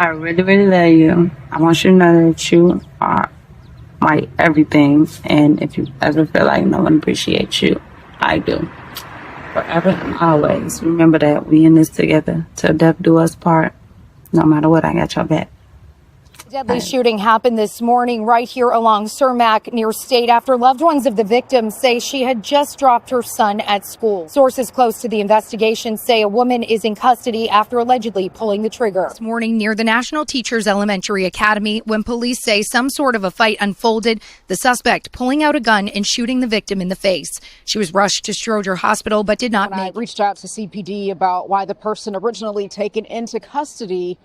I really, really love you. I want you to know that you are my everything. And if you ever feel like no one appreciates you, I do. Forever and always. Remember that we in this together. Till death do us part. No matter what, I got your back. Deadly shooting happened this morning right here along Cermak near State after loved ones of the victim say she had just dropped her son at school. Sources close to the investigation say a woman is in custody after allegedly pulling the trigger. This morning near the National Teachers Elementary Academy when police say some sort of a fight unfolded, the suspect pulling out a gun and shooting the victim in the face. She was rushed to Stroger Hospital but did not make it. I reached out to CPD about why the person originally taken into custody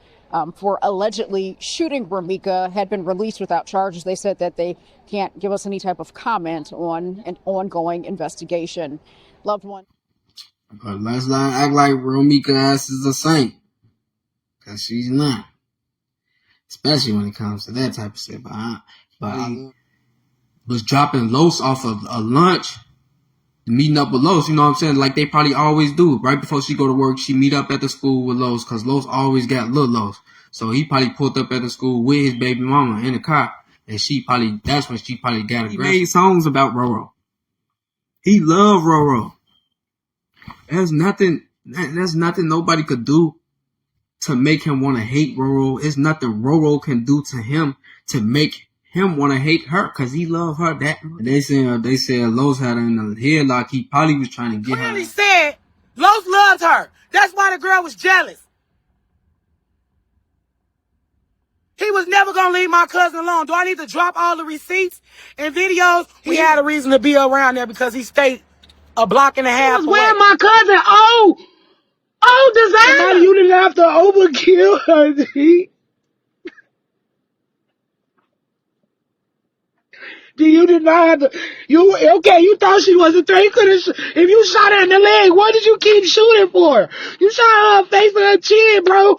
for allegedly shooting Romeca had been released without charges. They said that they can't give us any type of comment on an ongoing investigation. Loved one. But let's not act like Romeca ass is a saint, because she's not. Especially when it comes to that type of shit. But I was dropping Los off of a lunch, meeting up with Los, you know what I'm saying? Like they probably always do. Right before she go to work, she meet up at the school with Los, because Los always got little Los. So he probably pulled up at the school with his baby mama in the car, and that's when she probably got aggressive. He made songs about Roro. He loved Roro. There's nothing nobody could do to make him want to hate Roro. It's nothing Roro can do to him to make him want to hate her, because he loved her that much. They said Los had her in the headlock. He probably was trying to get her. Clearly said Los loved her. That's why the girl was jealous. He was never going to leave my cousin alone. Do I need to drop all the receipts and videos? We had a reason to be around there because he stayed a block and a half away. Where my cousin? Oh, designer. You didn't have to overkill her, G. You did not have to. You thought she was a threat. If you shot her in the leg, what did you keep shooting for? You shot her in her face and her chin, bro.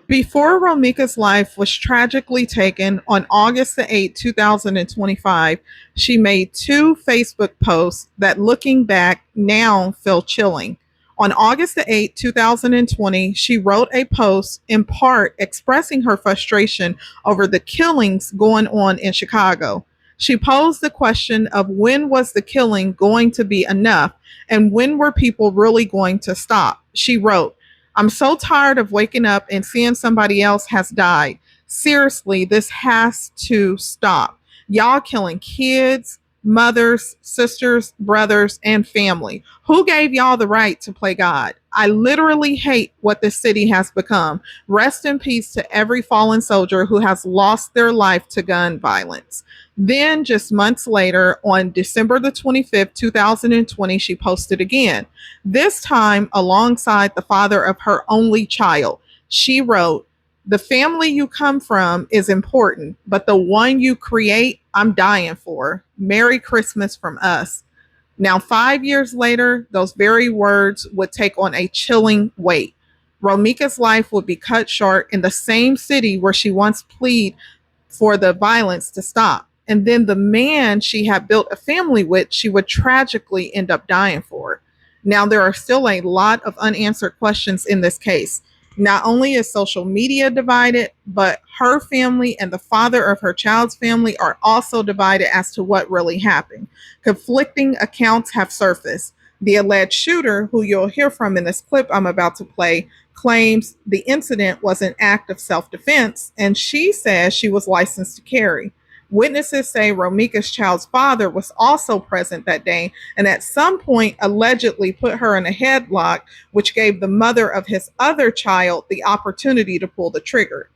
Before Romeca's life was tragically taken on August the 8th, 2025, she made 2 Facebook posts that, looking back, now feel chilling. On August the 8th, 2020, she wrote a post in part expressing her frustration over the killings going on in Chicago. She posed the question of when was the killing going to be enough and when were people really going to stop. She wrote, "I'm so tired of waking up and seeing somebody else has died. Seriously, this has to stop. Y'all killing kids, mothers, sisters, brothers, and family. Who gave y'all the right to play God? I literally hate what this city has become. Rest in peace to every fallen soldier who has lost their life to gun violence." Then, just months later, on December the 25th, 2020, she posted again, this time alongside the father of her only child. She wrote, "The family you come from is important, but the one you create, I'm dying for. Merry Christmas from us." Now, 5 years later, those very words would take on a chilling weight. Romeca's life would be cut short in the same city where she once pleaded for the violence to stop. And then the man she had built a family with, she would tragically end up dying for. Now, there are still a lot of unanswered questions in this case. Not only is social media divided, but her family and the father of her child's family are also divided as to what really happened. Conflicting accounts have surfaced. The alleged shooter, who you'll hear from in this clip I'm about to play, claims the incident was an act of self-defense, and she says she was licensed to carry. Witnesses say Romeca's child's father was also present that day and at some point allegedly put her in a headlock, which gave the mother of his other child the opportunity to pull the trigger.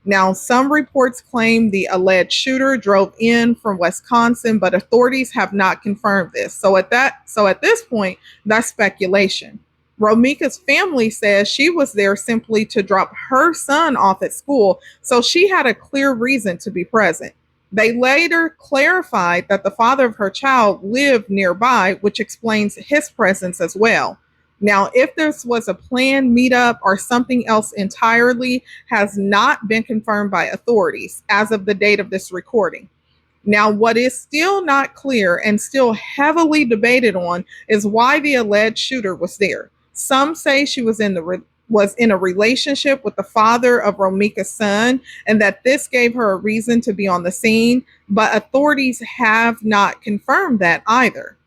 Now, some reports claim the alleged shooter drove in from Wisconsin, but authorities have not confirmed this. So at this point, that's speculation. Romeca's family says she was there simply to drop her son off at school, so she had a clear reason to be present. They later clarified that the father of her child lived nearby, which explains his presence as well. Now, if this was a planned meetup or something else entirely has not been confirmed by authorities as of the date of this recording. Now, what is still not clear and still heavily debated on is why the alleged shooter was there. Some say she was in the was in a relationship with the father of Romeca's son, and that this gave her a reason to be on the scene, but authorities have not confirmed that either.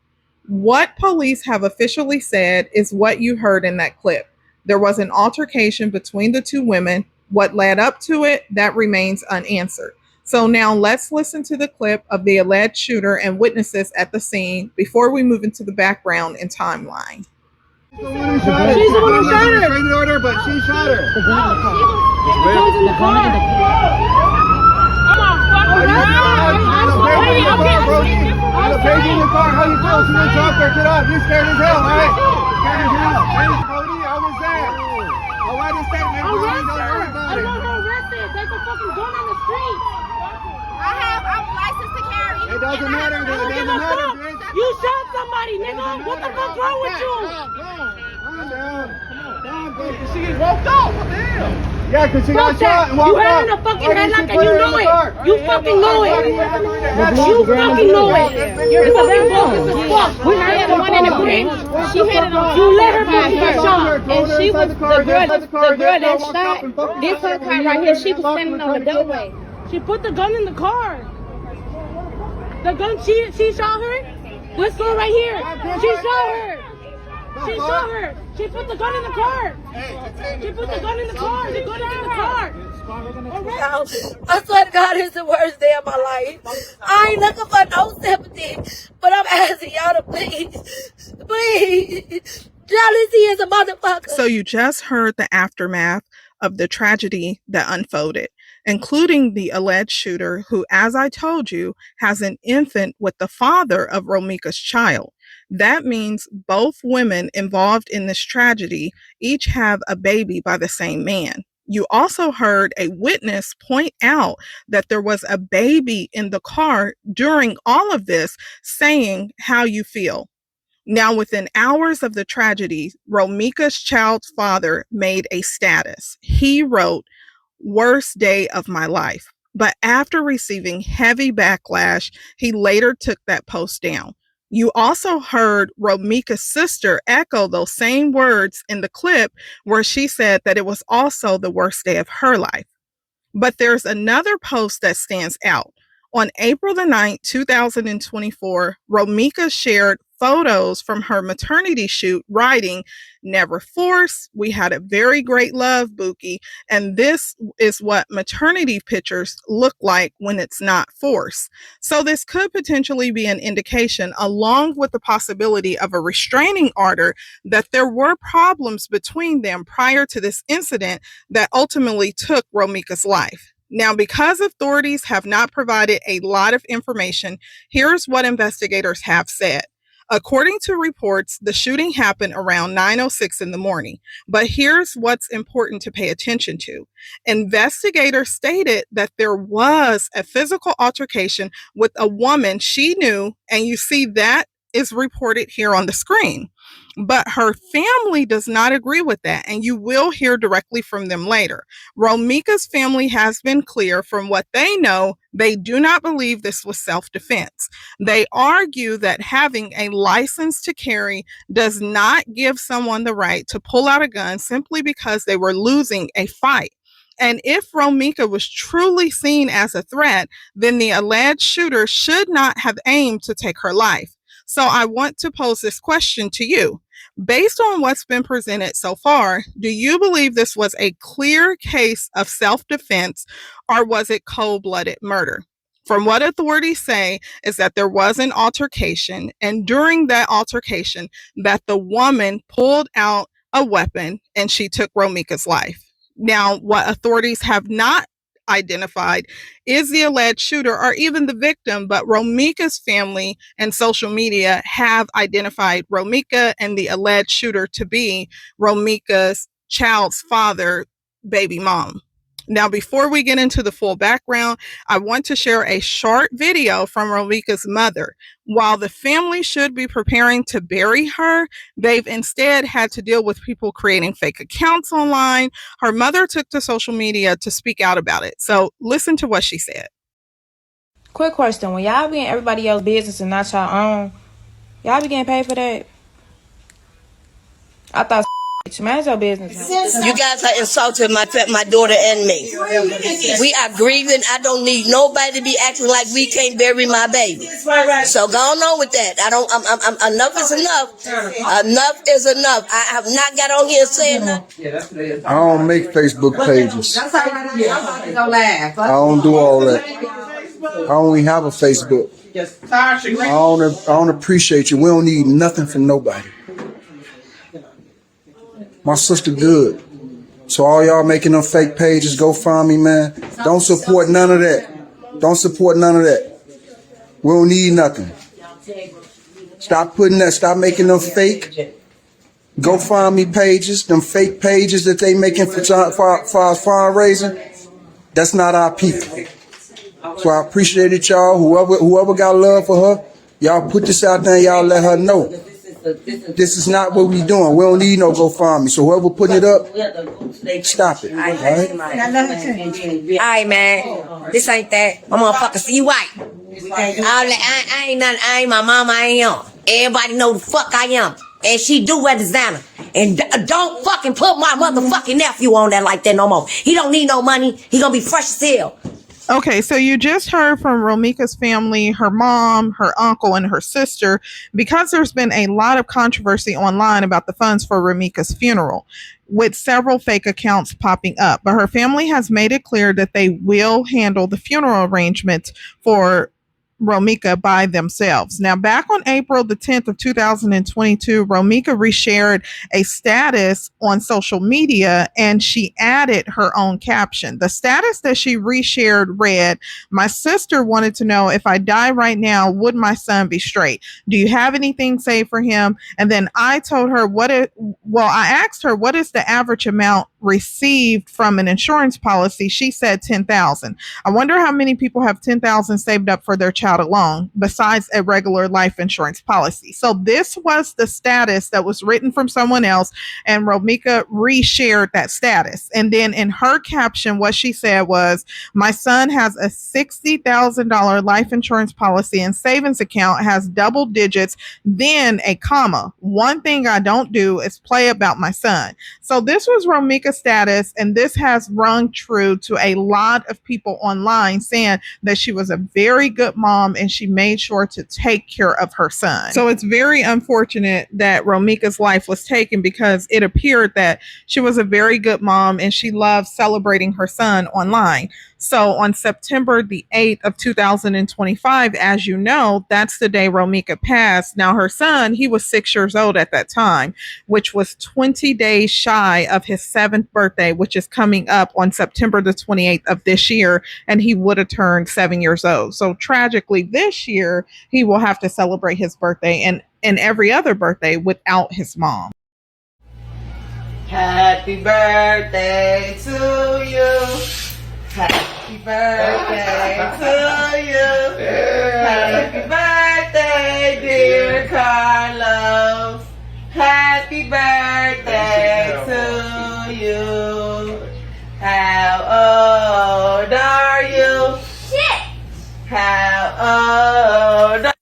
What police have officially said is what you heard in that clip. There was an altercation between the two women. What led up to it, that remains unanswered. So now let's listen to the clip of the alleged shooter and witnesses at the scene before we move into the background and timeline. She's the one who shot her. She's the one who shot her. Restraining order, but she shot her. The gun in the car. The gun in the car. Come on, fuck her. The baby in the car. How you feel? She didn't talk her. Get up. You scared as hell, right? Scared as hell. Hey, Cody, I was there. Oh, why this statement? Don't worry about it. I want her arrested. There's a fucking gun on the street. I'm licensed to carry. It doesn't matter. It doesn't matter, bitch. You shot somebody, nigga. What the fuck wrong with you? Calm down. Calm down. She get walked out. What the hell? Yeah, because she got shot and walked out. You had her in a fucking headlock and you know it. You fucking know it. You fucking know it. You're fucking bogus as fuck. We had the one in the green. She had it on. You let her fucking get shot. And she was the girl that shot. This her car right here. She was standing on the doorway. She put the gun in the car. The gun, she shot her? This girl right here. She shot her. She shot her. She put the gun in the car. She put the gun in the car. The gun is in the car. I swear to God, it's the worst day of my life. I ain't looking for no sympathy, but I'm asking y'all to please. Jealousy is a motherfucker. So you just heard the aftermath of the tragedy that unfolded, including the alleged shooter who, as I told you, has an infant with the father of Romeca's child. That means both women involved in this tragedy each have a baby by the same man. You also heard a witness point out that there was a baby in the car during all of this, saying how you feel. Now, within hours of the tragedy, Romeca's child's father made a status. He wrote, "Worst day of my life." But after receiving heavy backlash, he later took that post down. You also heard Romeca's sister echo those same words in the clip where she said that it was also the worst day of her life. But there's another post that stands out. On April the 9th, 2024, Romeca shared photos from her maternity shoot, writing, "Never forced. We had a very great love, Buki. And this is what maternity pictures look like when it's not forced." So this could potentially be an indication, along with the possibility of a restraining order, that there were problems between them prior to this incident that ultimately took Romeca's life. Now, because authorities have not provided a lot of information, here's what investigators have said. According to reports, the shooting happened around 9:06 in the morning. But here's what's important to pay attention to. Investigators stated that there was a physical altercation with a woman she knew, and you see that is reported here on the screen. But her family does not agree with that, and you will hear directly from them later. Romeca's family has been clear. From what they know, they do not believe this was self-defense. They argue that having a license to carry does not give someone the right to pull out a gun simply because they were losing a fight. And if Romeca was truly seen as a threat, then the alleged shooter should not have aimed to take her life. So I want to pose this question to you. Based on what's been presented so far, do you believe this was a clear case of self-defense, or was it cold-blooded murder? From what authorities say is that there was an altercation, and during that altercation that the woman pulled out a weapon and she took Romeca's life. Now, what authorities have not identified is the alleged shooter or even the victim, but Romeca's family and social media have identified Romeca and the alleged shooter to be Romeca's child's father, baby mom. Now, before we get into the full background, I want to share a short video from Romeca's mother. While the family should be preparing to bury her, they've instead had to deal with people creating fake accounts online. Her mother took to social media to speak out about it. So listen to what she said. Quick question. When y'all be in everybody else's business and not y'all own, y'all be getting paid for that? I thought Mind your business. You guys are insulting my daughter and me. We are grieving. I don't need nobody to be acting like we can't bury my baby. So go on with that. I'm enough is enough. Enough is enough. I have not got on here saying nothing. I don't make Facebook pages. I don't do all that. I only have a Facebook. I don't appreciate you. We don't need nothing from nobody. My sister good. So all y'all making them fake pages, go find me, man. Don't support none of that. Don't support none of that. We don't need nothing. Stop putting that, stop making them fake. Go find me pages, them fake pages that they making for fundraising. That's not our people. So I appreciated y'all. Whoever got love for her, y'all put this out there and y'all let her know. This is not what we doing. We don't need no GoFundMe. So whoever putting it up, stop it. All right, man. This ain't that. My motherfucker see white. I ain't nothing. I ain't my mama. I ain't young. Everybody know the fuck I am. And she do wear designer. And don't fucking put my motherfucking nephew on that like that no more. He don't need no money. He gonna be fresh as hell. Okay, so you just heard from Romeca's family, her mom, her uncle, and her sister, because there's been a lot of controversy online about the funds for Romeca's funeral, with several fake accounts popping up. But her family has made it clear that they will handle the funeral arrangements for Romeca by themselves. Now, back on April the 10th of 2022, Romeca reshared a status on social media and she added her own caption. The status that she reshared read, "My sister wanted to know if I die right now, would my son be straight? Do you have anything saved for him?" And then I told her I asked her, what is the average amount received from an insurance policy? She said 10,000. I wonder how many people have 10,000 saved up for their child alone besides a regular life insurance policy. So this was the status that was written from someone else, and Romeca reshared that status. And then in her caption, what she said was, "My son has a $60,000 life insurance policy and savings account, has double digits, then a comma. One thing I don't do is play about my son." So this was Romeca's status, and this has rung true to a lot of people online, saying that she was a very good mom and she made sure to take care of her son. So it's very unfortunate that Romeca's life was taken, because it appeared that she was a very good mom and she loved celebrating her son online. So on September the 8th of 2025, as you know, that's the day Romeca passed. Now her son, he was 6 years old at that time, which was 20 days shy of his 7th birthday, which is coming up on September the 28th of this year, and he would have turned 7 years old. So tragically, this year, he will have to celebrate his birthday and every other birthday without his mom. Happy birthday to you. Happy birthday to you. Happy birthday, dear Carlos. Happy birthday to you. How old are you? Shit. How old are you?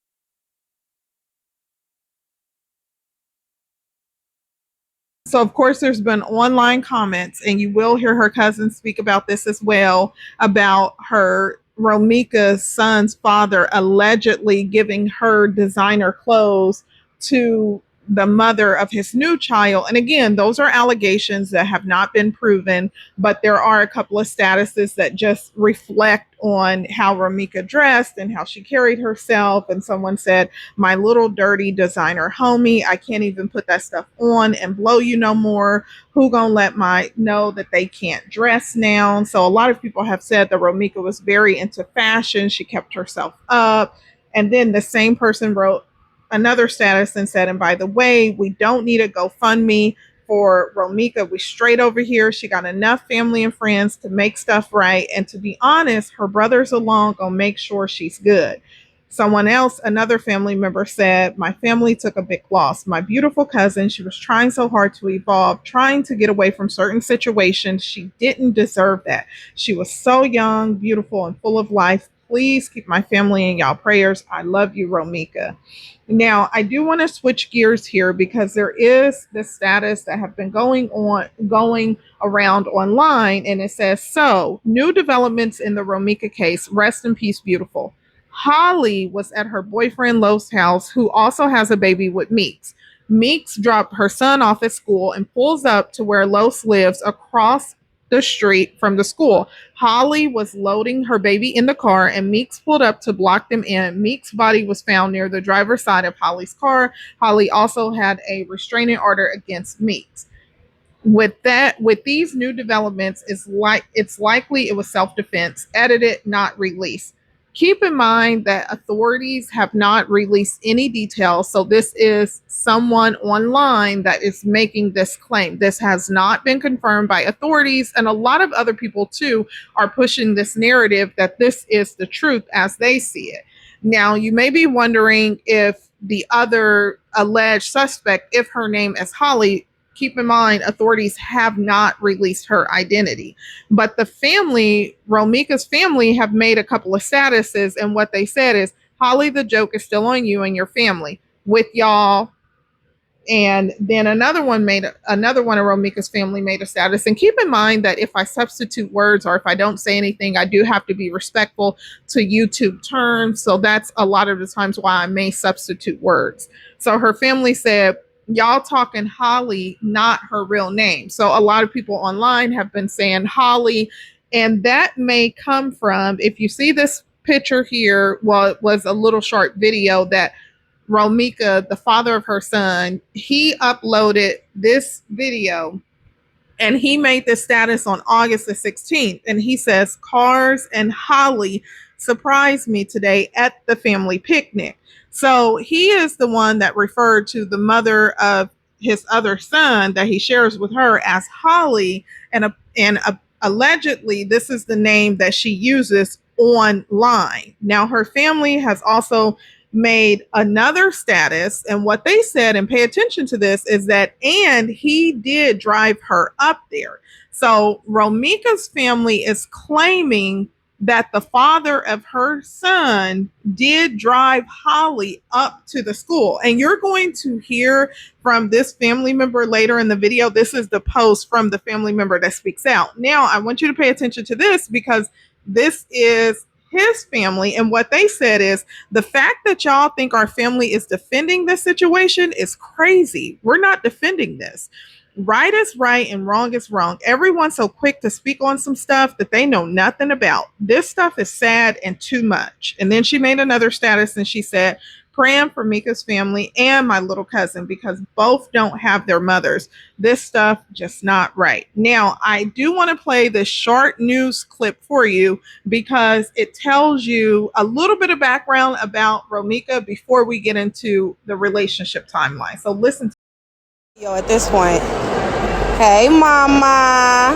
So, of course, there's been online comments, and you will hear her cousin speak about this as well, about her Romeca's son's father allegedly giving her designer clothes to the mother of his new child. And again, those are allegations that have not been proven, but there are a couple of statuses that just reflect on how Romeca dressed and how she carried herself. And someone said, "My little dirty designer homie, I can't even put that stuff on and blow you no more. Who gonna let my know that they can't dress now?" So a lot of people have said that Romeca was very into fashion. She kept herself up. And then the same person wrote another status and said, "And by the way, we don't need a GoFundMe for Romeca. We straight over here. She got enough family and friends to make stuff right. And to be honest, her brothers along gonna make sure she's good." Someone else, another family member said, "My family took a big loss. My beautiful cousin, she was trying so hard to evolve, trying to get away from certain situations. She didn't deserve that. She was so young, beautiful, and full of life. please keep my family in y'all prayers. I love you, Romeca. Now, I do want to switch gears here because there is this status that have been going around online, and it says, so new developments in the Romeca case. Rest in peace, beautiful. Holly was at her boyfriend Lowe's house, who also has a baby with Meeks. Meeks dropped her son off at school and pulls up to where Lowe's lives across the street from the school. Holly was loading her baby in the car and Meeks pulled up to block them in. Meeks' body was found near the driver's side of Holly's car. Holly also had a restraining order against Meeks. With these new developments, it's likely it was self-defense, edited, not released. Keep in mind that authorities have not released any details, so this is someone online that is making this claim. This has not been confirmed by authorities, and a lot of other people too are pushing this narrative that this is the truth as they see it. Now, you may be wondering if the other alleged suspect, if her name is Holly. Keep in mind, authorities have not released her identity. But the family, Romeca's family, have made a couple of statuses, and what they said is, Holly, the joke is still on you and your family. With y'all. And then another one of Romeca's family made a status. And keep in mind that if I substitute words or if I don't say anything, I do have to be respectful to YouTube terms. So that's a lot of the times why I may substitute words. So her family said, y'all talking Holly, not her real name. So a lot of people online have been saying Holly, and that may come from, if you see this picture here, well, it was a little short video that Romeca, the father of her son, he uploaded this video and he made this status on August the 16th. And he says, Cars and Holly surprised me today at the family picnic. So he is the one that referred to the mother of his other son that he shares with her as Holly. And allegedly, this is the name that she uses online. Now, her family has also made another status, and what they said, and pay attention to this, is that, and he did drive her up there. So Romeca's family is claiming that the father of her son did drive Holly up to the school. And you're going to hear from this family member later in the video. This is the post from the family member that speaks out. Now, I want you to pay attention to this because this is his family. And what they said is, the fact that y'all think our family is defending this situation is crazy. We're not defending this. Right is right and wrong is wrong. Everyone's so quick to speak on some stuff that they know nothing about. This stuff is sad and too much. And then she made another status and she said, praying for Mika's family and my little cousin because both don't have their mothers. This stuff just not right. Now, I do want to play this short news clip for you because it tells you a little bit of background about Romeca before we get into the relationship timeline. So listen to at this point. Hey, mama.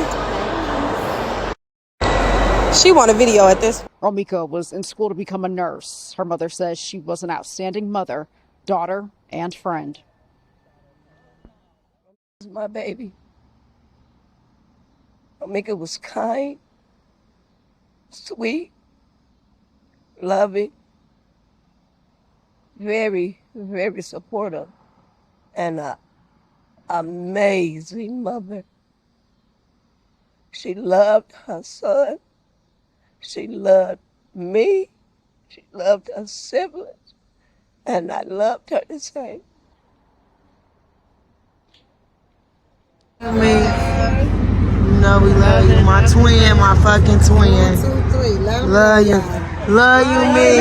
She want a video at this. Romeca was in school to become a nurse. Her mother says she was an outstanding mother, daughter, and friend. This is my baby. Romeca was kind, sweet, loving, very, very supportive, and amazing mother. She loved her son. She loved me. She loved her siblings. And I loved her the same. Me. You know we love you. My twin, my fucking twin. 1, 2, 3. Love you. Love you, me.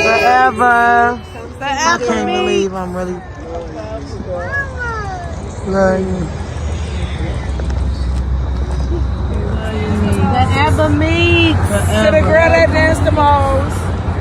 Forever. I can't believe I'm really... Love you. Forever Meeks. To the girl that danced the most.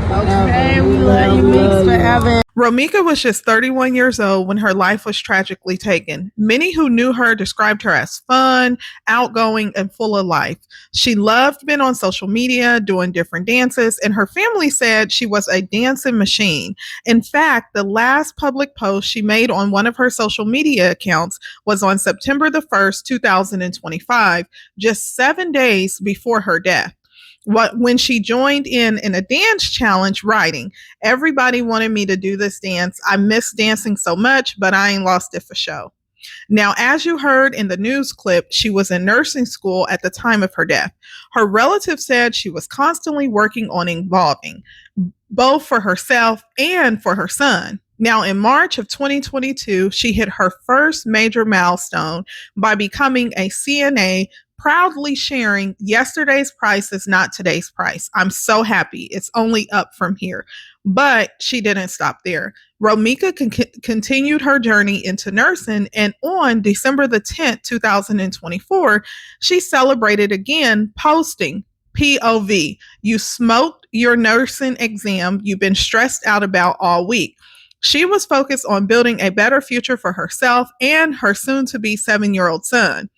Okay, we love you, Meeks, forever. Romeca was just 31 years old when her life was tragically taken. Many who knew her described her as fun, outgoing, and full of life. She loved being on social media, doing different dances, and her family said she was a dancing machine. In fact, the last public post she made on one of her social media accounts was on September the 1st, 2025, just 7 days before her death. When she joined in a dance challenge writing, everybody wanted me to do this dance. I miss dancing so much, but I ain't lost it for show. Now, as you heard in the news clip, she was in nursing school at the time of her death. Her relative said she was constantly working on evolving, both for herself and for her son. Now, in March of 2022, she hit her first major milestone by becoming a CNA, proudly sharing yesterday's price is not today's price. I'm so happy. It's only up from here. But she didn't stop there. Romeca continued her journey into nursing, and on December the 10th, 2024, she celebrated again, posting POV. You smoked your nursing exam you've been stressed out about all week. She was focused on building a better future for herself and her soon-to-be 7-year-old son.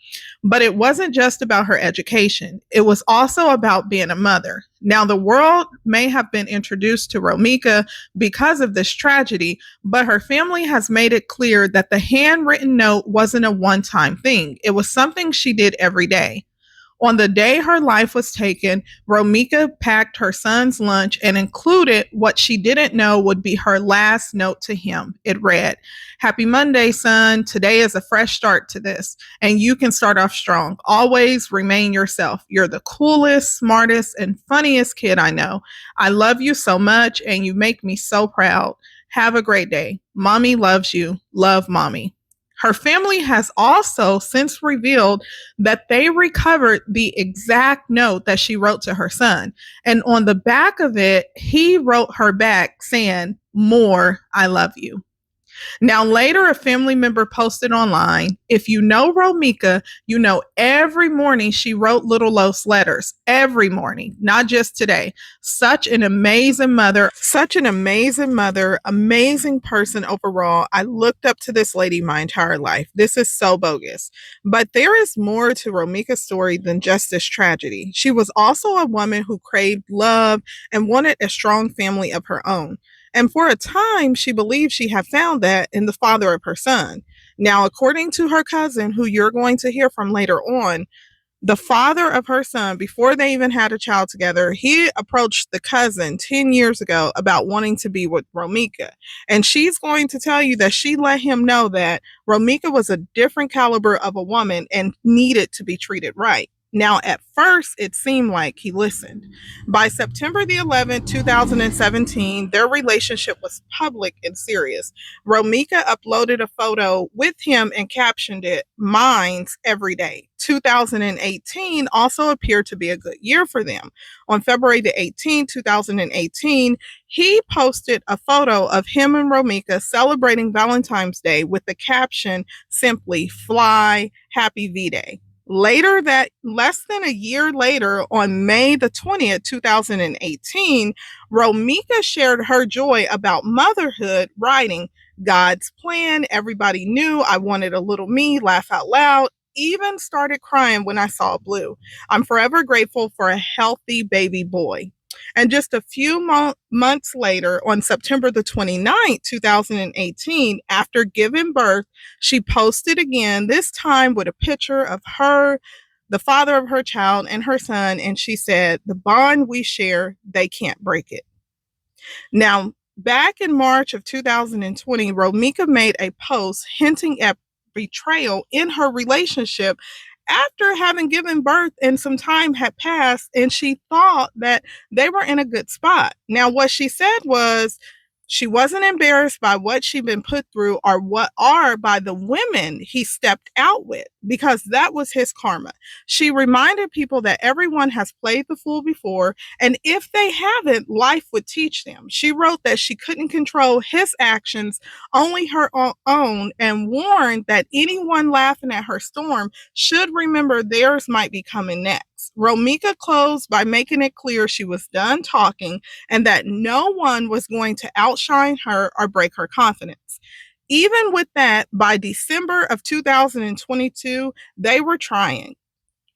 But it wasn't just about her education. It was also about being a mother. Now, the world may have been introduced to Romeca because of this tragedy, but her family has made it clear that the handwritten note wasn't a one-time thing. It was something she did every day. On the day her life was taken, Romeca packed her son's lunch and included what she didn't know would be her last note to him. It read, "Happy Monday, son. Today is a fresh start to this, and you can start off strong. Always remain yourself. You're the coolest, smartest, and funniest kid I know. I love you so much, and you make me so proud. Have a great day. Mommy loves you. Love, Mommy." Her family has also since revealed that they recovered the exact note that she wrote to her son. And on the back of it, he wrote her back saying, "More, I love you." Now, later, a family member posted online, "If you know Romeca, you know every morning she wrote Little Los letters. Every morning, not just today. Such an amazing mother, amazing person overall. I looked up to this lady my entire life. This is so bogus." But there is more to Romeca's story than just this tragedy. She was also a woman who craved love and wanted a strong family of her own. And for a time, she believed she had found that in the father of her son. Now, according to her cousin, who you're going to hear from later on, the father of her son, before they even had a child together, he approached the cousin 10 years ago about wanting to be with Romeca. And she's going to tell you that she let him know that Romeca was a different caliber of a woman and needed to be treated right. Now, at first, it seemed like he listened. By September the 11th, 2017, their relationship was public and serious. Romeca uploaded a photo with him and captioned it, "Mine's every day." 2018 also appeared to be a good year for them. On February the 18th, 2018, he posted a photo of him and Romeca celebrating Valentine's Day with the caption simply, "Fly, Happy V-Day." Later less than a year later, on May the 20th, 2018, Romeca shared her joy about motherhood, writing, "God's plan, everybody knew I wanted a little me, laugh out loud, even started crying when I saw blue. I'm forever grateful for a healthy baby boy." And just a few months later, on September the 29th, 2018, after giving birth, she posted again, this time with a picture of her, the father of her child, and her son. And she said, "The bond we share, they can't break it." Now, back in March of 2020, Romeca made a post hinting at betrayal in her relationship after having given birth and some time had passed, and she thought that they were in a good spot. Now, what she said was she wasn't embarrassed by what she'd been put through or by the women he stepped out with, because that was his karma. She reminded people that everyone has played the fool before, and if they haven't, life would teach them. She wrote that she couldn't control his actions, only her own, and warned that anyone laughing at her storm should remember theirs might be coming next. Romeca closed by making it clear she was done talking and that no one was going to outshine her or break her confidence. Even with that, by December of 2022, they were trying.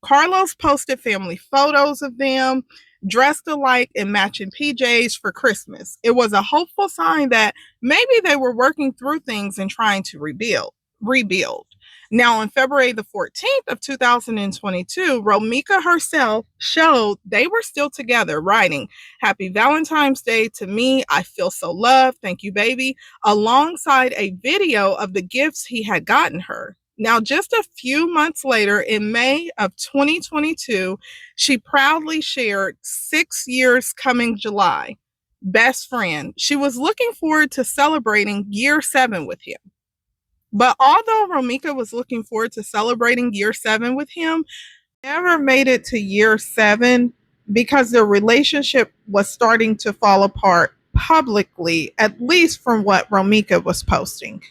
Carlos posted family photos of them dressed alike in matching PJs for Christmas. It was a hopeful sign that maybe they were working through things and trying to rebuild. Now, on February the 14th of 2022, Romeca herself showed they were still together, writing, "Happy Valentine's Day to me. I feel so loved. Thank you, baby," alongside a video of the gifts he had gotten her. Now, just a few months later, in May of 2022, she proudly shared 6 years coming July. Best friend. She was looking forward to celebrating year 7 with him. But although Romeca was looking forward to celebrating year 7 with him, never made it to year 7 because their relationship was starting to fall apart publicly, at least from what Romeca was posting.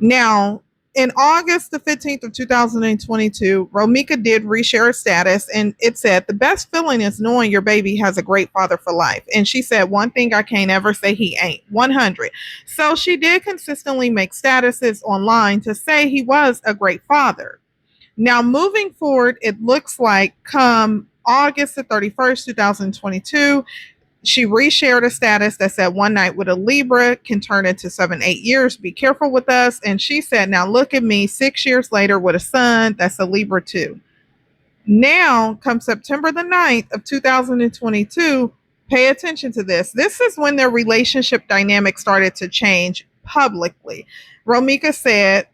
Now, in August the 15th of 2022, Romeca did reshare a status, and it said, "The best feeling is knowing your baby has a great father for life." And she said, "One thing I can't ever say he ain't." 100. So she did consistently make statuses online to say he was a great father. Now, moving forward, it looks like come August the 31st, 2022, she reshared a status that said, "One night with a Libra can turn into 7-8 years. Be careful with us." And she said, "Now look at me 6 years later with a son that's a Libra too." Now, come September the 9th of 2022, pay attention to this. This is when their relationship dynamic started to change publicly. Romeca said,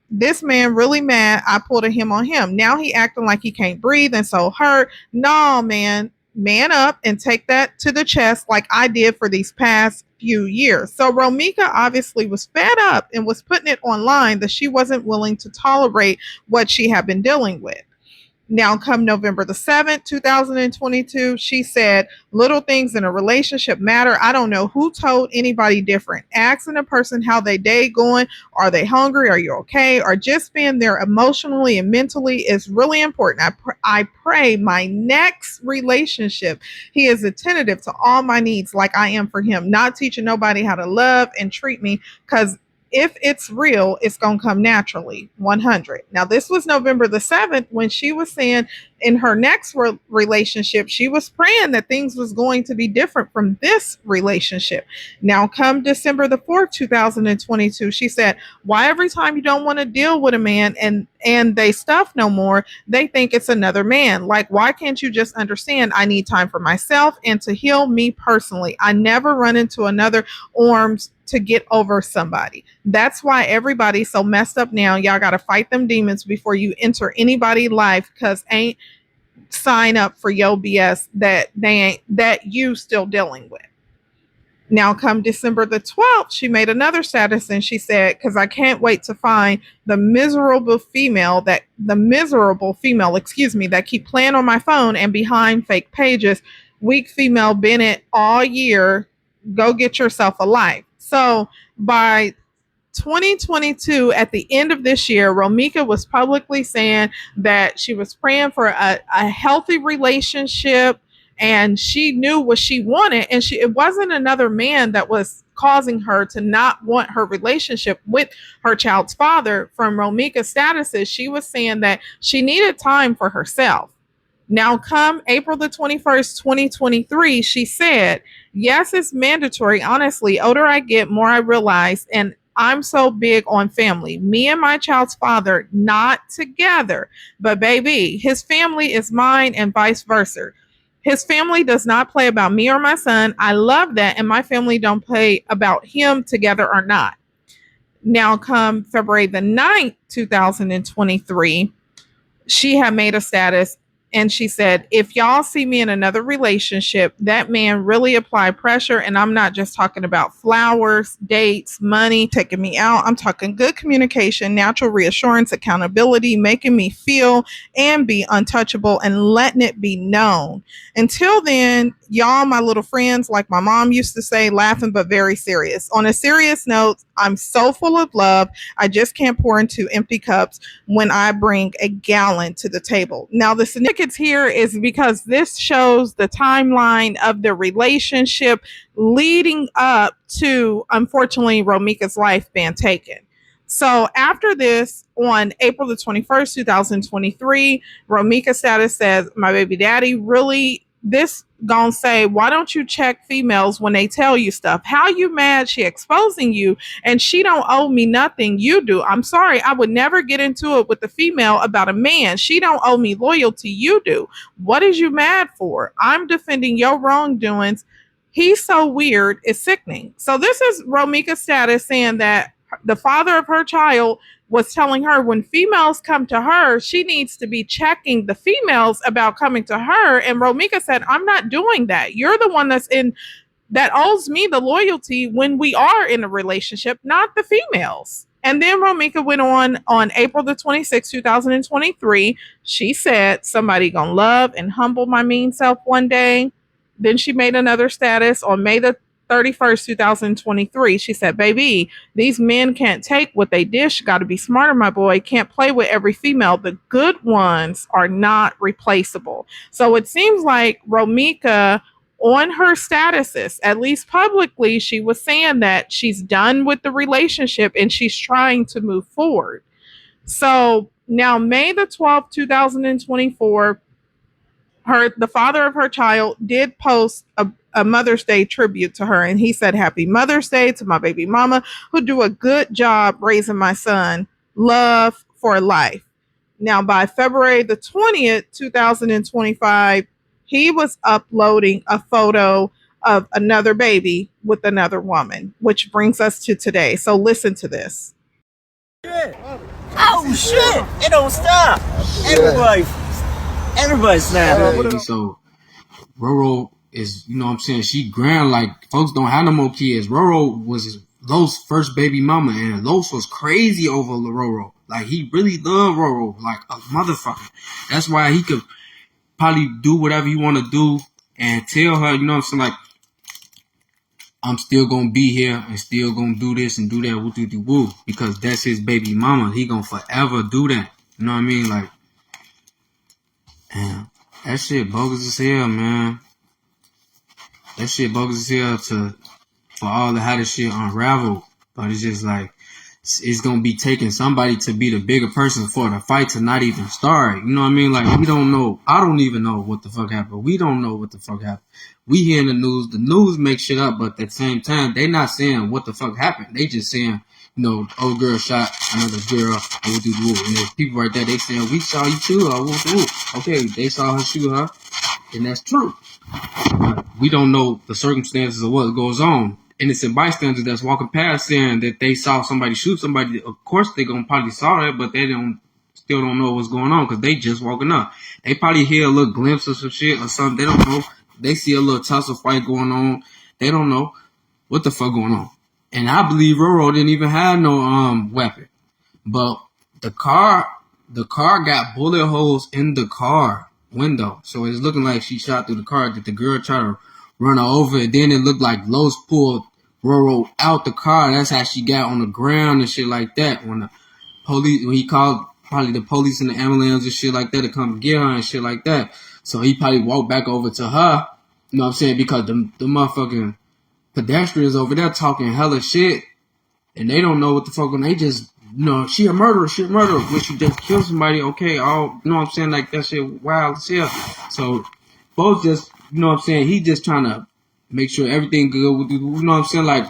"This man really mad I pulled a him on him. Now he acting like he can't breathe and so hurt. No, man up and take that to the chest like I did for these past few years." So Romeca obviously was fed up and was putting it online that she wasn't willing to tolerate what she had been dealing with. Now, come November the 7th, 2022, she said, "Little things in a relationship matter. I don't know who told anybody different. Asking a person how they day going, are they hungry, are you okay, or just being there emotionally and mentally is really important. I pray my next relationship, he is attentive to all my needs like I am for him, not teaching nobody how to love and treat me, because if it's real, it's going to come naturally." 100. Now, this was November the 7th when she was saying in her next relationship, she was praying that things was going to be different from this relationship. Now, come December the 4th, 2022, she said, "Why every time you don't want to deal with a man and they stuff no more, they think it's another man? Like, why can't you just understand I need time for myself and to heal me personally? I never run into another arms to get over somebody. That's why everybody's so messed up now. Y'all got to fight them demons before you enter anybody's life, because ain't sign up for your BS that you still dealing with." Now, come December the 12th, she made another status and she said, "Because I can't wait to find the miserable female that keep playing on my phone and behind fake pages. Weak female been it all year. Go get yourself a life." So by 2022, at the end of this year, Romeca was publicly saying that she was praying for a healthy relationship, and she knew what she wanted, and it wasn't another man that was causing her to not want her relationship with her child's father. From Romeca's statuses, she was saying that she needed time for herself. Now, come April the 21st, 2023, she said, "Yes, it's mandatory. Honestly, older I get, more I realize, and I'm so big on family. Me and my child's father, not together. But baby, his family is mine and vice versa. His family does not play about me or my son. I love that, and my family don't play about him together or not." Now, come February the 9th, 2023, she had made a status and she said, "If y'all see me in another relationship, that man really applied pressure. And I'm not just talking about flowers, dates, money, taking me out. I'm talking good communication, natural reassurance, accountability, making me feel and be untouchable and letting it be known. Until then, y'all, my little friends, like my mom used to say, laughing but very serious. On a serious note, I'm so full of love. I just can't pour into empty cups when I bring a gallon to the table." Now, the significance here is because this shows the timeline of the relationship leading up to, unfortunately, Romeca's life being taken. So after this, on April the 21st, 2023, Romeca's status says, "My baby daddy really this gonna say, why don't you check females when they tell you stuff? How you mad she exposing you and she don't owe me nothing, you do. I'm sorry, I would never get into it with the female about a man. She don't owe me loyalty, you do. What is you mad for? I'm defending your wrongdoings. He's so weird, it's sickening. So this is Romeca's status saying that the father of her child was telling her when females come to her, she needs to be checking the females about coming to her. And Romeca said, I'm not doing that. You're the one that owes me the loyalty when we are in a relationship, not the females. And then Romeca went on April the 26th, 2023. She said, somebody gonna love and humble my mean self one day. Then she made another status on May the 31st, 2023. She said, baby, these men can't take what they dish. Got to be smarter, my boy. Can't play with every female. The good ones are not replaceable. So it seems like Romeca, on her statuses, at least publicly, she was saying that she's done with the relationship and she's trying to move forward. So now, May the 12th, 2024, the father of her child did post a Mother's Day tribute to her, and he said, happy Mother's Day to my baby mama who do a good job raising my son. Love for life. Now, by February the 20th, 2025, he was uploading a photo of another baby with another woman, which brings us to today. So listen to this. Oh shit! It don't stop. Everybody's snapping. So Roro is, you know what I'm saying, she grand, like folks don't have no more kids. Roro was Los' first baby mama, and Los was crazy over Roro. Like, he really loved Roro like a motherfucker. That's why he could probably do whatever he want to do and tell her, you know what I'm saying, like, I'm still gonna be here and still gonna do this and do that, woo, because that's his baby mama. He gonna forever do that. You know what I mean? Like, damn, that shit bogus as hell, man. That shit bogus as hell for all the how this shit unravel. But it's just like, it's gonna be taking somebody to be the bigger person for the fight to not even start. You know what I mean? Like, we don't know. I don't even know what the fuck happened. We don't know what the fuck happened. We hear in the news. The news makes shit up, but at the same time, they not saying what the fuck happened. They just saying, you know, old girl shot another girl, and there's people right there, they saying, we saw you shoot her. Okay, they saw her shoot her, and that's true. But we don't know the circumstances of what goes on. Innocent bystanders that's walking past saying that they saw somebody shoot somebody, of course they gonna probably saw that, but they still don't know what's going on because they just walking up. They probably hear a little glimpse of some shit or something. They don't know. They see a little tussle fight going on. They don't know what the fuck going on. And I believe Roro didn't even have no weapon. But the car got bullet holes in the car window. So it's looking like she shot through the car. Did the girl try to run her over? And then it looked like Los pulled Roro out the car. That's how she got on the ground and shit like that. When he called probably the police and the ambulance and shit like that to come get her and shit like that. So he probably walked back over to her. You know what I'm saying? Because the motherfucking pedestrians over there talking hella shit. And they don't know what the fuck. And they just, you know, she a murderer. When she just killed somebody, okay, all, you know what I'm saying? Like, that shit wild as hell. So, both just, you know what I'm saying? He just trying to make sure everything good with you. You know what I'm saying? Like,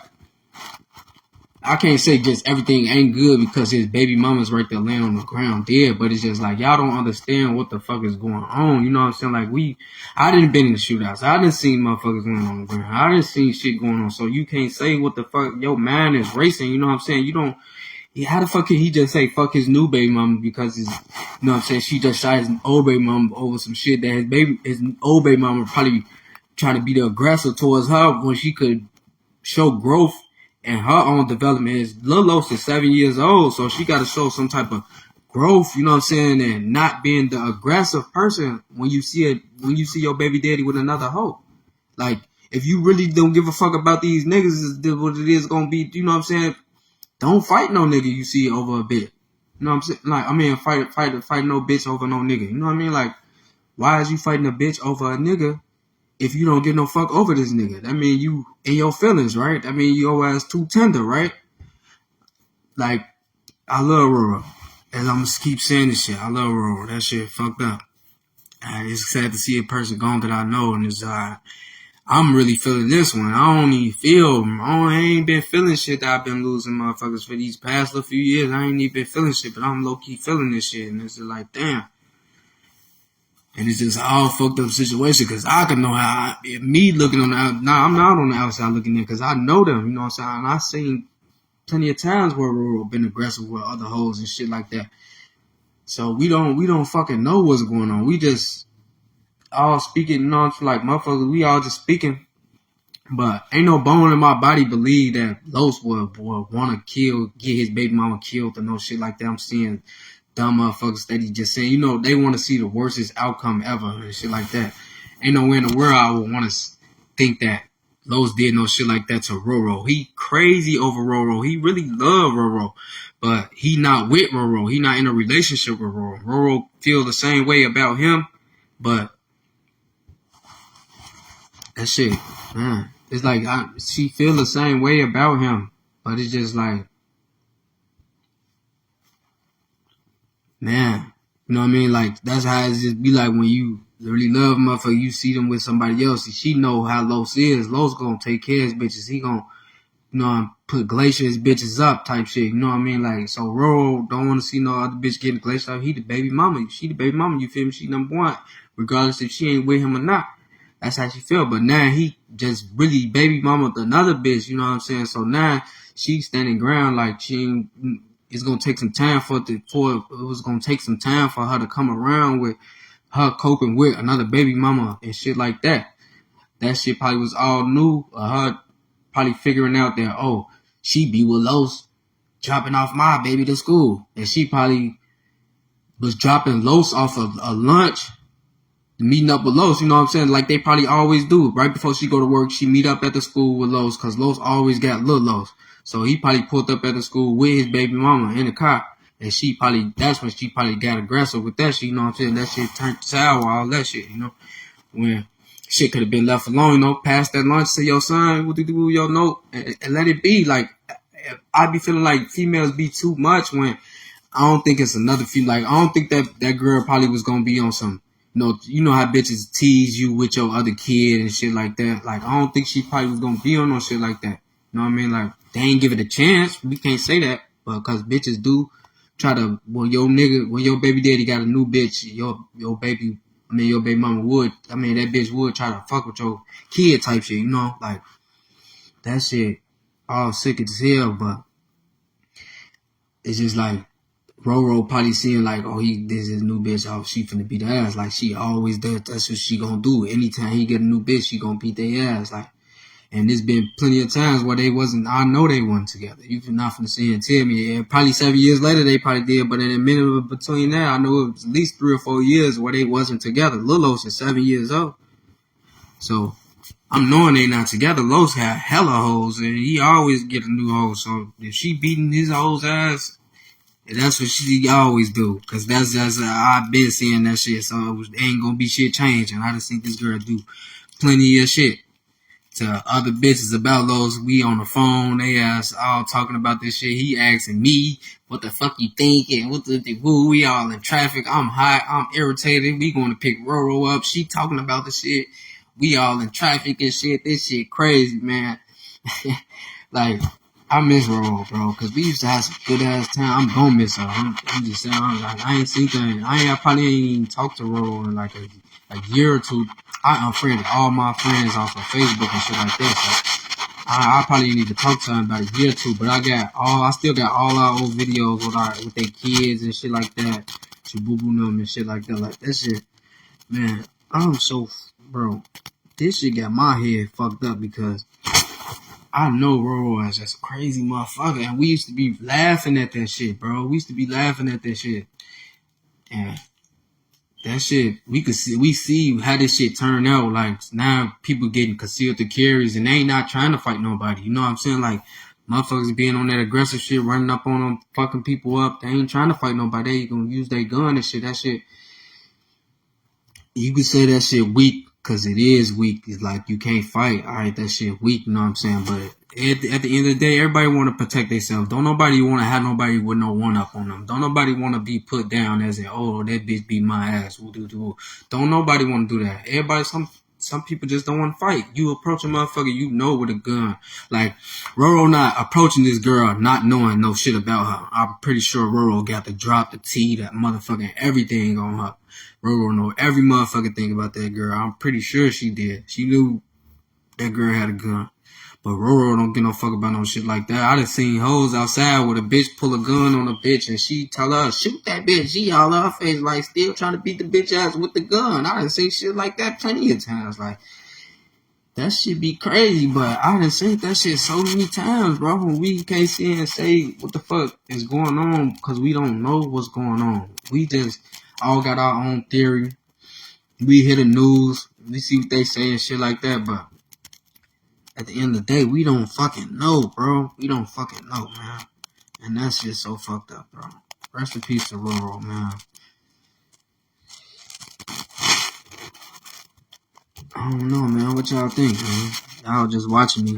I can't say just everything ain't good because his baby mama's right there laying on the ground dead, but it's just like, y'all don't understand what the fuck is going on. You know what I'm saying? Like, I didn't been in the shootouts. I didn't see motherfuckers laying on the ground. I didn't see shit going on. So you can't say what the fuck, your mind is racing. You know what I'm saying? How the fuck can he just say fuck his new baby mama because you know what I'm saying, she just shot his old baby mama over some shit that his old baby mama probably trying to be the aggressor towards her when she could show growth and her own development. Is Lil Los is 7 years old, so she got to show some type of growth, you know what I'm saying, and not being the aggressive person when you see your baby daddy with another hoe. Like, if you really don't give a fuck about these niggas, is what it is gonna be, you know what I'm saying? Don't fight no nigga you see over a bitch. You know what I'm saying? Like, I mean, fight no bitch over no nigga. You know what I mean? Like, why is you fighting a bitch over a nigga if you don't get no fuck over this nigga? That mean you in your feelings, right? I mean, your ass too tender, right? Like, I love Roro. And I'm gonna keep saying this shit. I love Roro. That shit fucked up. it's sad to see a person gone that I know, and it's I'm really feeling this one. I ain't been feeling shit that I've been losing motherfuckers for these past little few years. I ain't even been feeling shit, but I'm low-key feeling this shit. And it's just like, damn. And it's just all fucked up situation, because I can know how, me looking on the outside, I'm not on the outside looking in, because I know them, you know what I'm saying? And I've seen plenty of times where Roro been aggressive with other hoes and shit like that. So we don't fucking know what's going on. We just all speaking, you know, like motherfuckers, we all just speaking. But ain't no bone in my body believe that Los would want to get his baby mama killed or no shit like that. I'm seeing dumb motherfuckers that he just saying, you know, they want to see the worstest outcome ever and shit like that. Ain't nowhere in the world I would want to think that Los did no shit like that to Roro. He crazy over Roro. He really love Roro, but he not with Roro. He not in a relationship with Roro. Roro feel the same way about him, but that shit, man, it's like she feel the same way about him, but it's just like, man, you know what I mean? Like, that's how it just be like when you really love a motherfucker, you see them with somebody else, and she know how Los is. Los gonna take care of his bitches. He gonna, you know, put glacier his bitches up type shit. You know what I mean? Like, so Roro don't want to see no other bitch getting glacier up. He the baby mama. She the baby mama, you feel me? She number one, regardless if she ain't with him or not. That's how she feel. But now he just really baby mama with another bitch, you know what I'm saying? So now she's standing ground like it's gonna take some time it was gonna take some time for her to come around with her coping with another baby mama and shit like that. That shit probably was all new. Her probably figuring out that, oh, she be with Los dropping off my baby to school. And she probably was dropping Los off of a lunch, meeting up with Los, you know what I'm saying? Like they probably always do. Right before she go to work, she meet up at the school with Los, because Los always got little Los. So he probably pulled up at the school with his baby mama in the car. And that's when she probably got aggressive with that shit, you know what I'm saying? That shit turned sour, all that shit, you know? When shit could have been left alone, you know, pass that lunch to your son, what to do with your note, and let it be. Like, I be feeling like females be too much when I don't think it's another female. Like, I don't think that girl probably was gonna be on some, you know how bitches tease you with your other kid and shit like that. Like, I don't think she probably was gonna be on no shit like that. You know what I mean? Like, they ain't give it a chance. We can't say that, but because bitches do try to, when your baby daddy got a new bitch, your baby mama would, that bitch would try to fuck with your kid type shit, you know? Like, that shit all sick as hell, but it's just like, Roro probably seeing like, oh, this is a new bitch, oh, she finna beat her ass. Like, she always does, that's what she gonna do. Anytime he get a new bitch, she gonna beat their ass. Like, and there's been plenty of times where I know they wasn't together. You not finna sit and tell me. And probably 7 years later, they probably did, but in a minute between that, I know it was at least 3 or 4 years where they wasn't together. Lil Los is 7 years old. So, I'm knowing they not together. Los had hella hoes, and he always get a new hoe. So, if she beating his hoes ass, that's what she always do, cause that's I've been seeing that shit, so it ain't gonna be shit changing. I just think this girl do plenty of shit to other bitches about Los. We on the phone, they ass all talking about this shit. He asking me, what the fuck you thinking? What the woo? We all in traffic. I'm hot. I'm irritated. We going to pick Roro up. She talking about the shit. We all in traffic and shit. This shit crazy, man. Like, I miss Roro, bro, because we used to have some good ass time. I'm gonna miss her. I'm just saying, I ain't seen things. I probably ain't even talked to Roro in like a year or two. I unfriended all my friends off of Facebook and shit like that. So I probably need to talk to her in about a year or two. But I still got all our old videos with their kids and shit like that. To boo boo them and shit like that. Like, that shit, man. Bro, this shit got my head fucked up because I know Roro is just a crazy motherfucker, and we used to be laughing at that shit, bro. We used to be laughing at that shit, and that shit we see how this shit turned out. Like, now people getting concealed to carries, and they ain't not trying to fight nobody. You know what I'm saying? Like, motherfuckers being on that aggressive shit, running up on them, fucking people up. They ain't trying to fight nobody. They gonna use their gun and shit. That shit, you could say that shit weak Cause it is weak. It's like you can't fight. All right, that shit weak. You know what I'm saying? But at the end of the day, everybody want to protect themselves. Don't nobody want to have nobody with no one up on them. Don't nobody want to be put down as in, oh, that bitch beat my ass. Don't nobody want to do that. Everybody, some people just don't want to fight. You approach a motherfucker, you know, with a gun. Like Roro not approaching this girl, not knowing no shit about her. I'm pretty sure Roro got the drop, the T, that motherfucking everything on her. Roro know every motherfucking thing about that girl. I'm pretty sure she did. She knew that girl had a gun. But Roro don't give no fuck about no shit like that. I done seen hoes outside with a bitch pull a gun on a bitch and she tell her, shoot that bitch. She all in her face like still trying to beat the bitch ass with the gun. I done seen shit like that plenty of times. Like, that shit be crazy, but I done seen that shit so many times, bro. When we can't see and say what the fuck is going on because we don't know what's going on. We just all got our own theory. We hear the news, we see what they say and shit like that, but at the end of the day, we don't fucking know, bro. We don't fucking know, man. And that shit's so fucked up, bro. Rest in peace to Roro, man. I don't know, man. What y'all think, man? Y'all just watching me.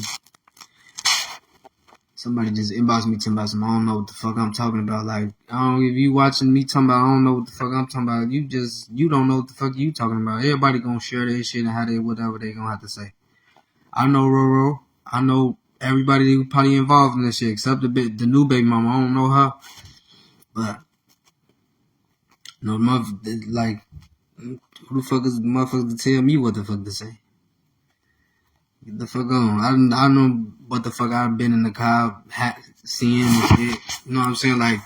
Somebody just inboxed me talking about some, I don't know what the fuck I'm talking about. Like, if you watching me talking about, I don't know what the fuck I'm talking about. You don't know what the fuck you talking about. Everybody gonna share their shit and how they, whatever they gonna have to say. I know Roro. I know everybody who probably involved in this shit, except the new baby mama. I don't know her. But, no, like, who the fuck is the motherfuckers to tell me what the fuck to say? Get the fuck on. I know what the fuck I've been in the car seeing and shit. You know what I'm saying? Like,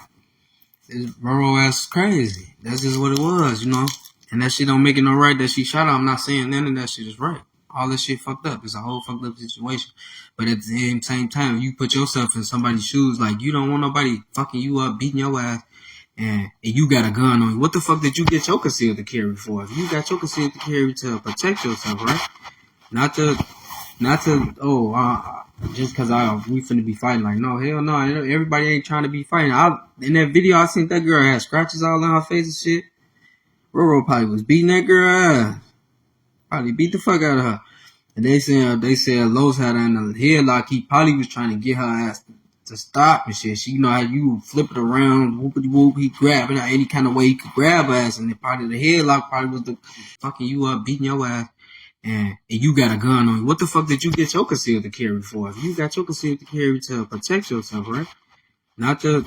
Roro ass crazy. That's just what it was, you know? And that shit don't make it no right that she shot her. I'm not saying none of that shit is right. All this shit fucked up. It's a whole fucked up situation. But at the same time, you put yourself in somebody's shoes, like, you don't want nobody fucking you up, beating your ass, and you got a gun on you. What the fuck did you get your concealed to carry for? If you got your concealed to carry to protect yourself, right? Not to, just cause we finna be fighting. Like, no, hell no. Everybody ain't trying to be fighting. In that video, I seen that girl had scratches all in her face and shit. Roro probably was beating that girl ass. Probably beat the fuck out of her. And they said Los had her in the headlock. He probably was trying to get her ass to stop and shit. She, you know how you flip it around, whoopity whoop, he grabbed her any kind of way he could grab her ass. And probably the headlock probably was the fucking you up, beating your ass. And you got a gun on you. What the fuck did you get your concealed to carry for? If you got your concealed to carry to protect yourself, right? Not to,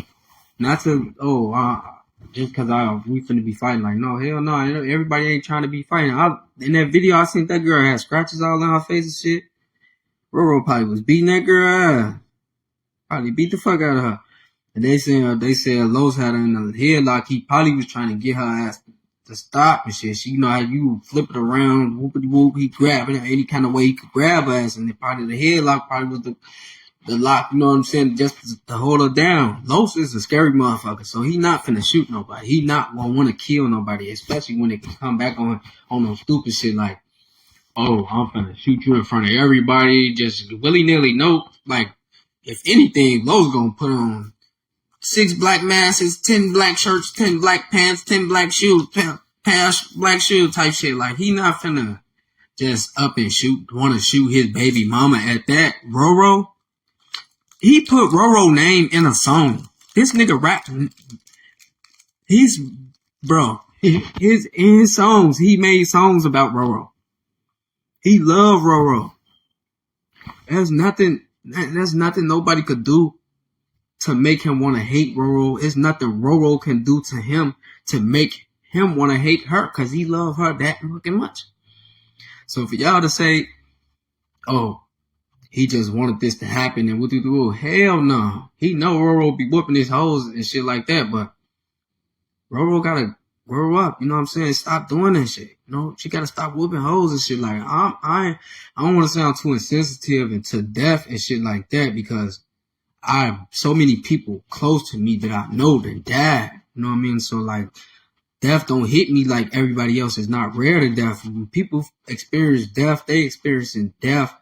just cause we finna be fighting. Like, no, hell no. Everybody ain't trying to be fighting. In that video, I seen that girl had scratches all in her face and shit. Roro probably was beating that girl ass. Probably beat the fuck out of her. And they said Los had her in the headlock. He probably was trying to get her ass to stop and shit. She, you know how you flip it around, whoopity whoop, he grabbed her any kind of way he could grab her ass. And probably the headlock probably was the lock, you know what I'm saying, just to hold her down. Los is a scary motherfucker, so he not finna shoot nobody. He not gonna want to kill nobody, especially when it can come back on no stupid shit like, oh, I'm finna shoot you in front of everybody, just willy-nilly. No, like, if anything, Los gonna put on 6 black masks, 10 black shirts, 10 black pants, 10 black shoes, black shoes type shit. Like, he not finna just up and want to shoot his baby mama at that. Roro, he put Roro name in a song. This nigga rap. In his songs, he made songs about Roro. He loved Roro. There's nothing nobody could do to make him want to hate Roro. It's nothing Roro can do to him to make him want to hate her, because he loved her that fucking much. So for y'all to say, oh, he just wanted this to happen and hell no. He know Roro be whooping his hoes and shit like that, but Roro gotta grow up, you know what I'm saying? Stop doing that shit. You know, she gotta stop whooping hoes and shit. Like, I don't want to sound too insensitive and to death and shit like that, because I have so many people close to me that I know that died. You know what I mean? So like, death don't hit me like everybody else. It's not rare to death. When people experience death, they experiencing death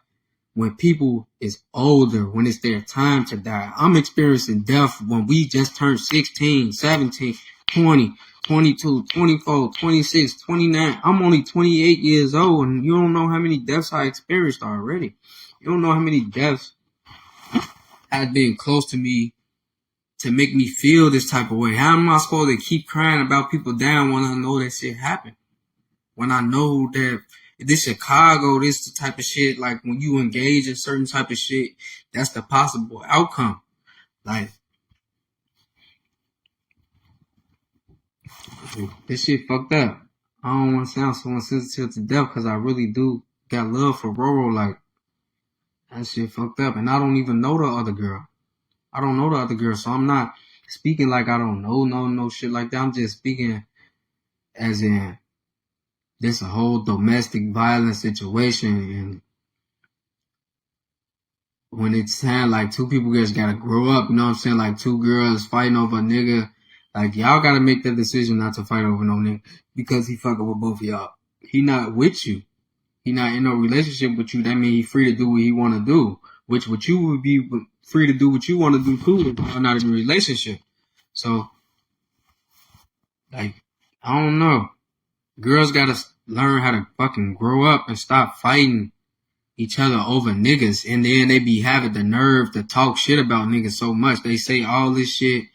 when people is older, when it's their time to die. I'm experiencing death when we just turned 16, 17, 20. 22, 24, 26, 29. I'm only 28 years old, and you don't know how many deaths I experienced already. You don't know how many deaths have been close to me to make me feel this type of way. How am I supposed to keep crying about people down when I know that shit happened? When I know that this Chicago, this the type of shit, like when you engage in certain type of shit, that's the possible outcome. Like, this shit fucked up. I don't want to sound so insensitive to death because I really do got love for Roro. Like, that shit fucked up. And I don't even know the other girl. I don't know the other girl, so I'm not speaking like I don't know no shit like that. I'm just speaking as in this a whole domestic violence situation, and when it's time like two people just gotta grow up, you know what I'm saying? Like two girls fighting over a nigga. Like, y'all gotta make the decision not to fight over no nigga because he fucking with both of y'all. He not with you. He not in no relationship with you. That means he free to do what he want to do. Which what you would be free to do what you want to do too if you're not in a relationship. So, like, I don't know. Girls gotta learn how to fucking grow up and stop fighting each other over niggas, and then they be having the nerve to talk shit about niggas so much. They say all this shit,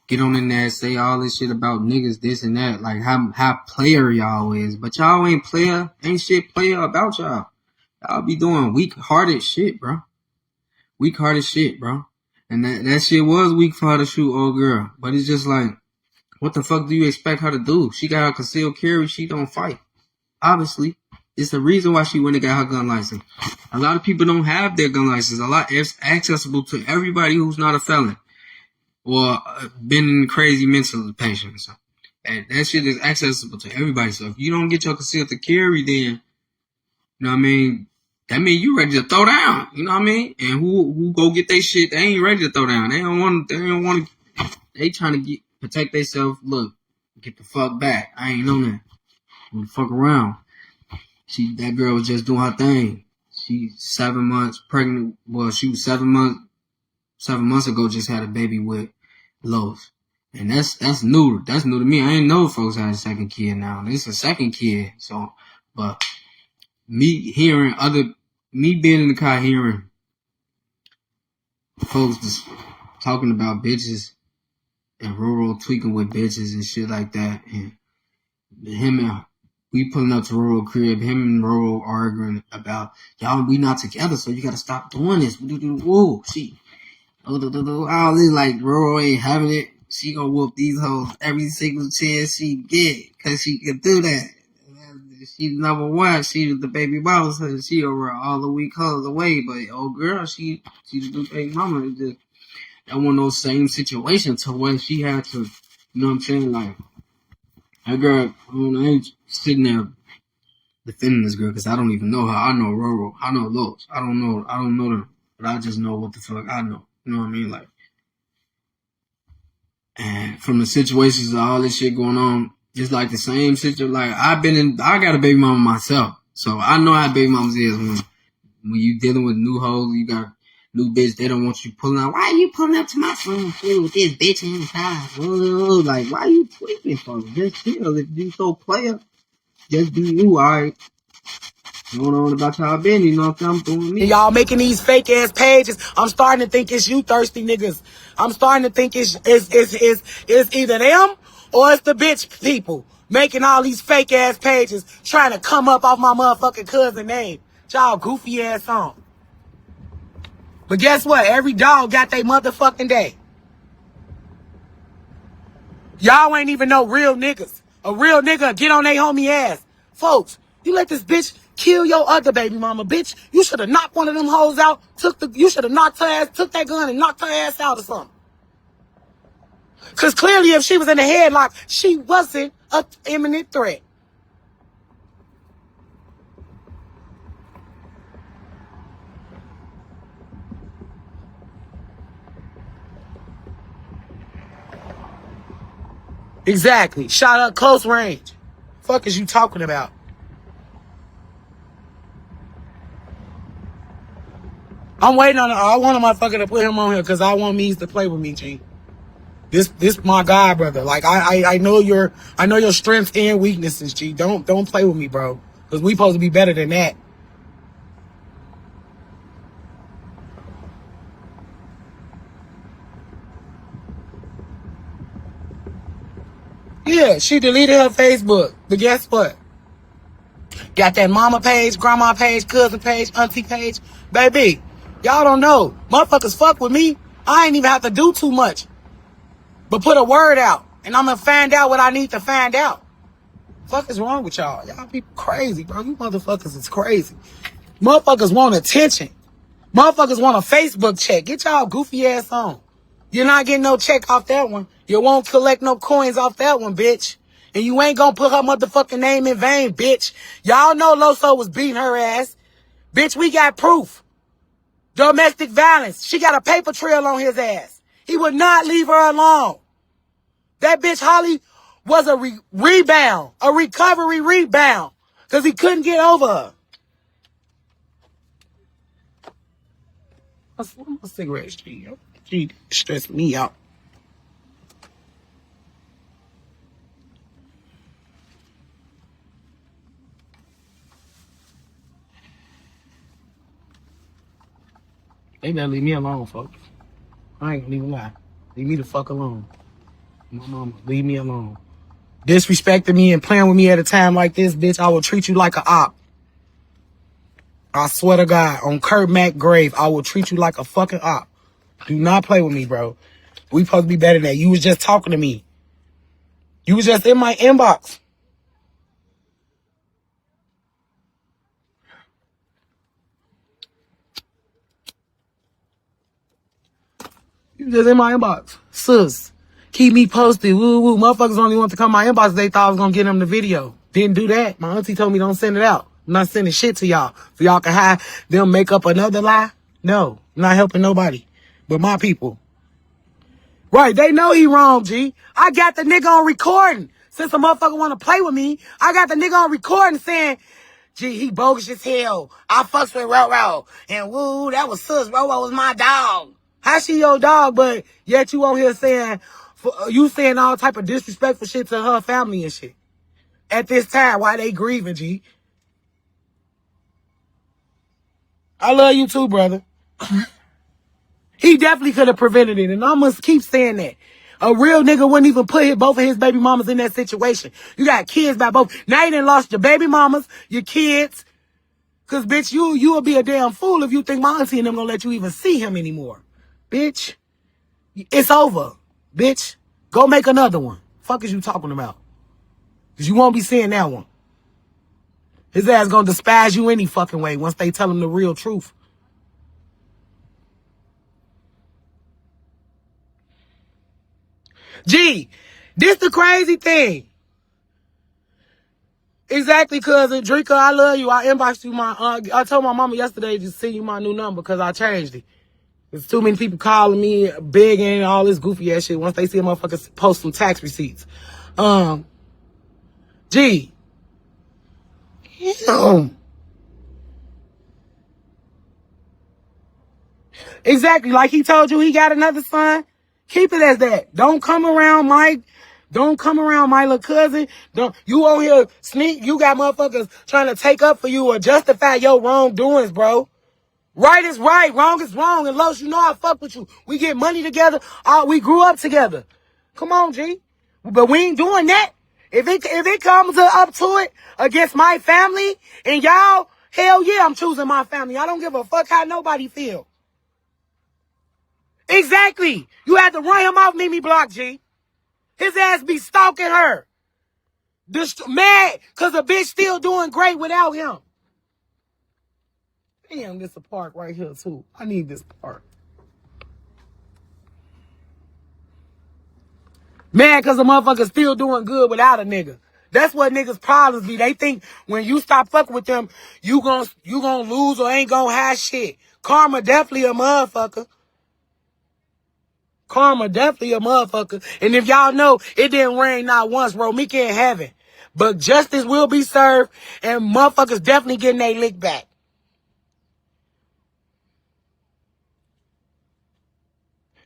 get on the net, say all this shit about niggas, this and that, like how player y'all is. But y'all ain't player, ain't shit player about y'all. Y'all be doing weak-hearted shit, bro. Weak-hearted shit, bro. And that shit was weak for her to shoot old girl. But it's just like, what the fuck do you expect her to do? She got her concealed carry, she don't fight. Obviously. It's the reason why she went and got her gun license. A lot of people don't have their gun license. A lot it's accessible to everybody who's not a felon or been in crazy mental patients. So, and that shit is accessible to everybody. So if you don't get your concealed to carry, then you know what I mean. That means you ready to throw down. You know what I mean. And who go get their shit? They ain't ready to throw down. They don't want. They trying to protect themselves. Look, get the fuck back. I ain't on that. I'm fuck around. That girl was just doing her thing. She's 7 months pregnant. Well, she was 7 months ago, just had a baby with Lowe's. And that's new. That's new to me. I ain't know folks had a second kid now. This is a second kid. So, but me being in the car hearing folks just talking about bitches and Roro tweaking with bitches and shit like that. And we pulling up to Roro crib, him and Roro arguing about, y'all, we not together, so you gotta stop doing this. Whoa, all this, like, Roro ain't having it. She gonna whoop these hoes every single chance she get, cause she can do that. She's number one. She was the baby mama, so she over all the weak hoes away. But old girl, she's the baby mama. That one of those same situations to where she had to, you know what I'm saying, like, that girl, I ain't sitting there defending this girl because I don't even know her. I know Roro. I know Lowe's. I don't know them. But I just know what the fuck I know. You know what I mean? Like, and from the situations of all this shit going on, it's like the same situation. Like, I got a baby mama myself. So I know how baby mamas is when you dealing with new hoes, you got new bitch, they don't want you pulling out. Why are you pulling up to my phone with this bitch in the car? Like, why you tweaking for? Just chill. If you so player, just be you, alright? Going on about y'all business, you know what I'm doing me. Y'all making these fake ass pages. I'm starting to think it's you thirsty niggas. I'm starting to think it's either them or it's the bitch people making all these fake ass pages trying to come up off my motherfucking cousin name. Y'all goofy ass on. But guess what? Every dog got their motherfucking day. Y'all ain't even no real niggas. A real nigga get on they homie ass. Folks, you let this bitch kill your other baby mama, bitch. You should have knocked one of them hoes out. You should have knocked her ass, took that gun and knocked her ass out or something. Cause clearly if she was in the headlock, she wasn't an imminent threat. Exactly. Shot up close range. Fuck is you talking about? I'm waiting on I want a motherfucker to put him on here because I want Meeks to play with me, G. This my guy, brother. Like I know your strengths and weaknesses, G. Don't play with me, bro. Cause we supposed to be better than that. Yeah, she deleted her Facebook. But guess what? Got that mama page, grandma page, cousin page, auntie page. Baby, y'all don't know. Motherfuckers fuck with me. I ain't even have to do too much. But put a word out. And I'm gonna find out what I need to find out. Fuck is wrong with y'all? Y'all people crazy, bro. You motherfuckers is crazy. Motherfuckers want attention. Motherfuckers want a Facebook check. Get y'all goofy ass on. You're not getting no check off that one. You won't collect no coins off that one, bitch. And you ain't gonna put her motherfucking name in vain, bitch. Y'all know Loso was beating her ass. Bitch, we got proof. Domestic violence. She got a paper trail on his ass. He would not leave her alone. That bitch Holly was a rebound. A recovery rebound. Because he couldn't get over her. What's my cigarettes, G? G stressed me out. They better leave me alone, folks. I ain't gonna even lie. Leave me the fuck alone. My mama, leave me alone. Disrespecting me and playing with me at a time like this, bitch, I will treat you like a op. I swear to God, on Kurt Mack grave, I will treat you like a fucking op. Do not play with me, bro. We supposed to be better than that. You was just talking to me. You was just in my inbox. You was just in my inbox. Sus. Keep me posted. Woo woo. Motherfuckers only want to come to my inbox. They thought I was going to get them the video. Didn't do that. My auntie told me don't send it out. I'm not sending shit to y'all. So y'all can have them make up another lie. No. I'm not helping nobody. But my people. Right. They know he wrong, G. I got the nigga on recording. Since a motherfucker want to play with me, I got the nigga on recording saying, G, he bogus as hell. I fucks with Roro. And woo, that was sus. Roro was my dog. How she your dog, but yet you on here saying, you saying all type of disrespectful shit to her family and shit. At this time, while they grieving, G. I love you too, brother. He definitely could have prevented it, and I must keep saying that. A real nigga wouldn't even put both of his baby mamas in that situation. You got kids by both. Now you done lost your baby mamas, your kids. Cause bitch, you will be a damn fool if you think my auntie and them gonna let you even see him anymore. Bitch, it's over. Bitch, go make another one. Fuck is you talking about? Cause you won't be seeing that one. His ass gonna despise you any fucking way once they tell him the real truth. Gee, this the crazy thing. Exactly, cousin. Drinker, I love you. I inboxed you I told my mama yesterday to send you my new number because I changed it. There's too many people calling me, begging, all this goofy ass shit once they see a motherfucker post some tax receipts. Gee. Exactly, like he told you he got another son. Keep it as that. Don't come around Mike. Don't come around my little cousin. Don't you on here sneak. You got motherfuckers trying to take up for you or justify your wrongdoings, bro. Right is right, wrong is wrong. And Los, you know I fuck with you. We get money together. We grew up together. Come on, G. But we ain't doing that. If it comes up to it against my family and y'all, hell yeah, I'm choosing my family. I don't give a fuck how nobody feel. Exactly. You had to run him off Mimi Block, G. His ass be stalking her. Mad because the bitch still doing great without him. Damn, this a park right here, too. I need this park. Mad because the motherfucker still doing good without a nigga. That's what niggas' problems be. They think when you stop fucking with them, you gon' lose or ain't gonna have shit. Karma definitely a motherfucker. Karma definitely a motherfucker. And if y'all know, it didn't rain not once, Romeca in heaven. But justice will be served, and motherfuckers definitely getting their lick back.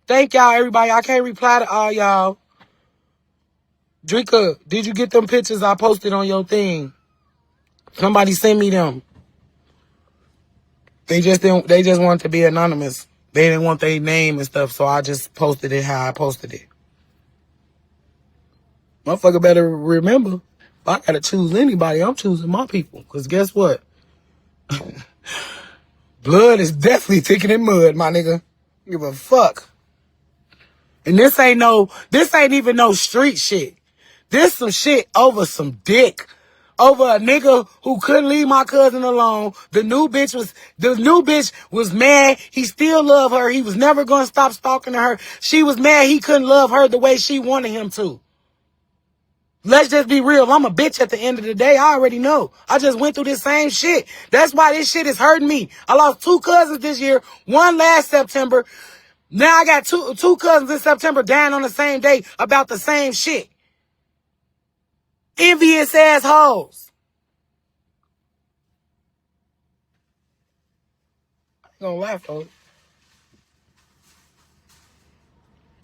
Thank y'all, everybody. I can't reply to all y'all. Drika, did you get them pictures I posted on your thing? Somebody send me them. They just wanted to be anonymous. They didn't want their name and stuff, so I just posted it how I posted it. Motherfucker better remember, if I gotta choose anybody, I'm choosing my people. Because guess what? Blood is definitely thicker than mud, my nigga. Give a fuck. And this ain't even no street shit. This some shit over some dick. Over a nigga who couldn't leave my cousin alone. The new bitch was mad. He still loved her. He was never gonna stop stalking her. She was mad he couldn't love her the way she wanted him to. Let's just be real. I'm a bitch at the end of the day. I already know. I just went through this same shit. That's why this shit is hurting me. I lost 2 cousins this year. One last September. Now I got two cousins in September dying on the same day about the same shit. Envious assholes. I ain't gonna laugh, folks.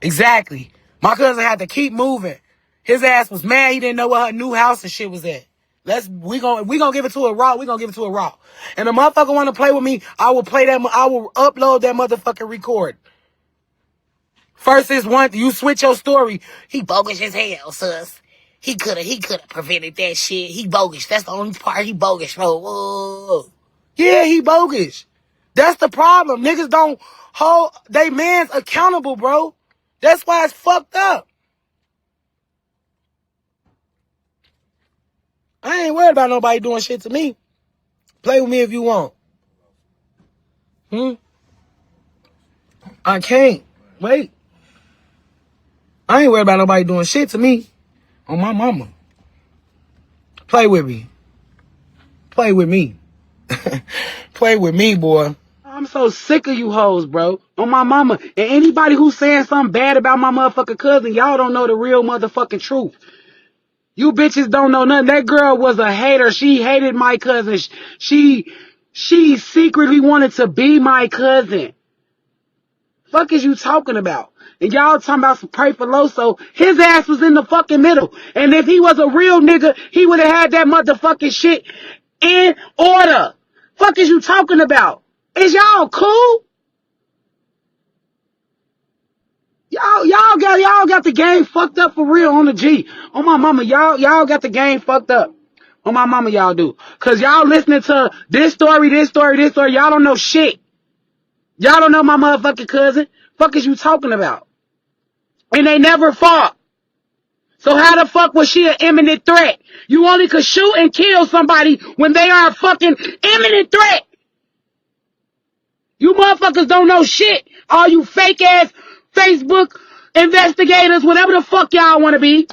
Exactly. My cousin had to keep moving. His ass was mad. He didn't know where her new house and shit was at. We gonna give it to a raw. We gonna give it to a raw. And the motherfucker want to play with me, I will upload that motherfucking record. First is one, you switch your story. He bogus as hell, sus. He coulda prevented that shit. He bogus. That's the only part he bogus, bro. Whoa. Yeah, he bogus. That's the problem. Niggas don't hold they mans accountable, bro. That's why it's fucked up. I ain't worried about nobody doing shit to me. Play with me if you want. I can't. Wait. I ain't worried about nobody doing shit to me. On my mama. Play with me. Play with me. Play with me, boy. I'm so sick of you hoes, bro. On my mama. And anybody who's saying something bad about my motherfucking cousin, y'all don't know the real motherfucking truth. You bitches don't know nothing. That girl was a hater. She hated my cousin. She secretly wanted to be my cousin. Fuck is you talking about? And y'all talking about some pray for Loso. His ass was in the fucking middle. And if he was a real nigga, he would have had that motherfucking shit in order. Fuck is you talking about? Is y'all cool? Y'all got the game fucked up for real on the G. On my mama, y'all got the game fucked up. On my mama, y'all do. Cause y'all listening to this story. Y'all don't know shit. Y'all don't know my motherfucking cousin. Fuck is you talking about? And they never fought. So how the fuck was she an imminent threat? You only could shoot and kill somebody when they are a fucking imminent threat. You motherfuckers don't know shit. All you fake ass Facebook investigators, whatever the fuck y'all want to be.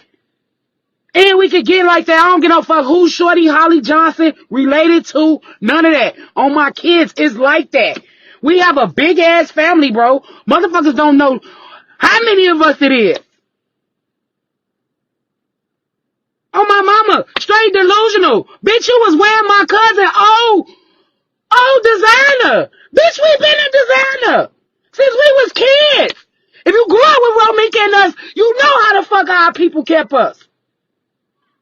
And we could get like that. I don't give no fuck who Shorty Holly Johnson related to. None of that. On my kids, it's like that. We have a big ass family, bro. Motherfuckers don't know how many of us it is. On my mama, straight delusional. Bitch, you was wearing my cousin old designer. Bitch, we been in designer since we was kids. If you grew up with Romeca and us, you know how the fuck our people kept us.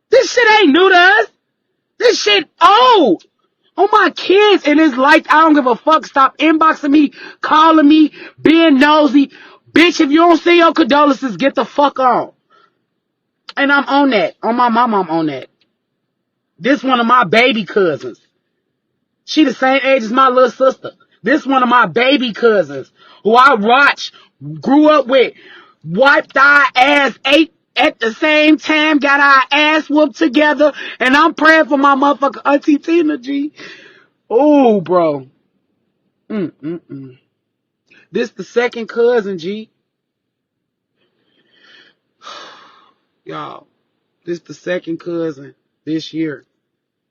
This shit ain't new to us. This shit old. On my kids, and it's like, I don't give a fuck. Stop inboxing me, calling me, being nosy. Bitch, if you don't see your condolences, get the fuck on. And I'm on that. On my mama, I'm on that. This one of my baby cousins. She the same age as my little sister. This one of my baby cousins who I watched, grew up with, wiped our ass, ate at the same time, got our ass whooped together, and I'm praying for my motherfucker Auntie Tina, G. Oh, bro. This the second cousin, G. Y'all, this the second cousin this year.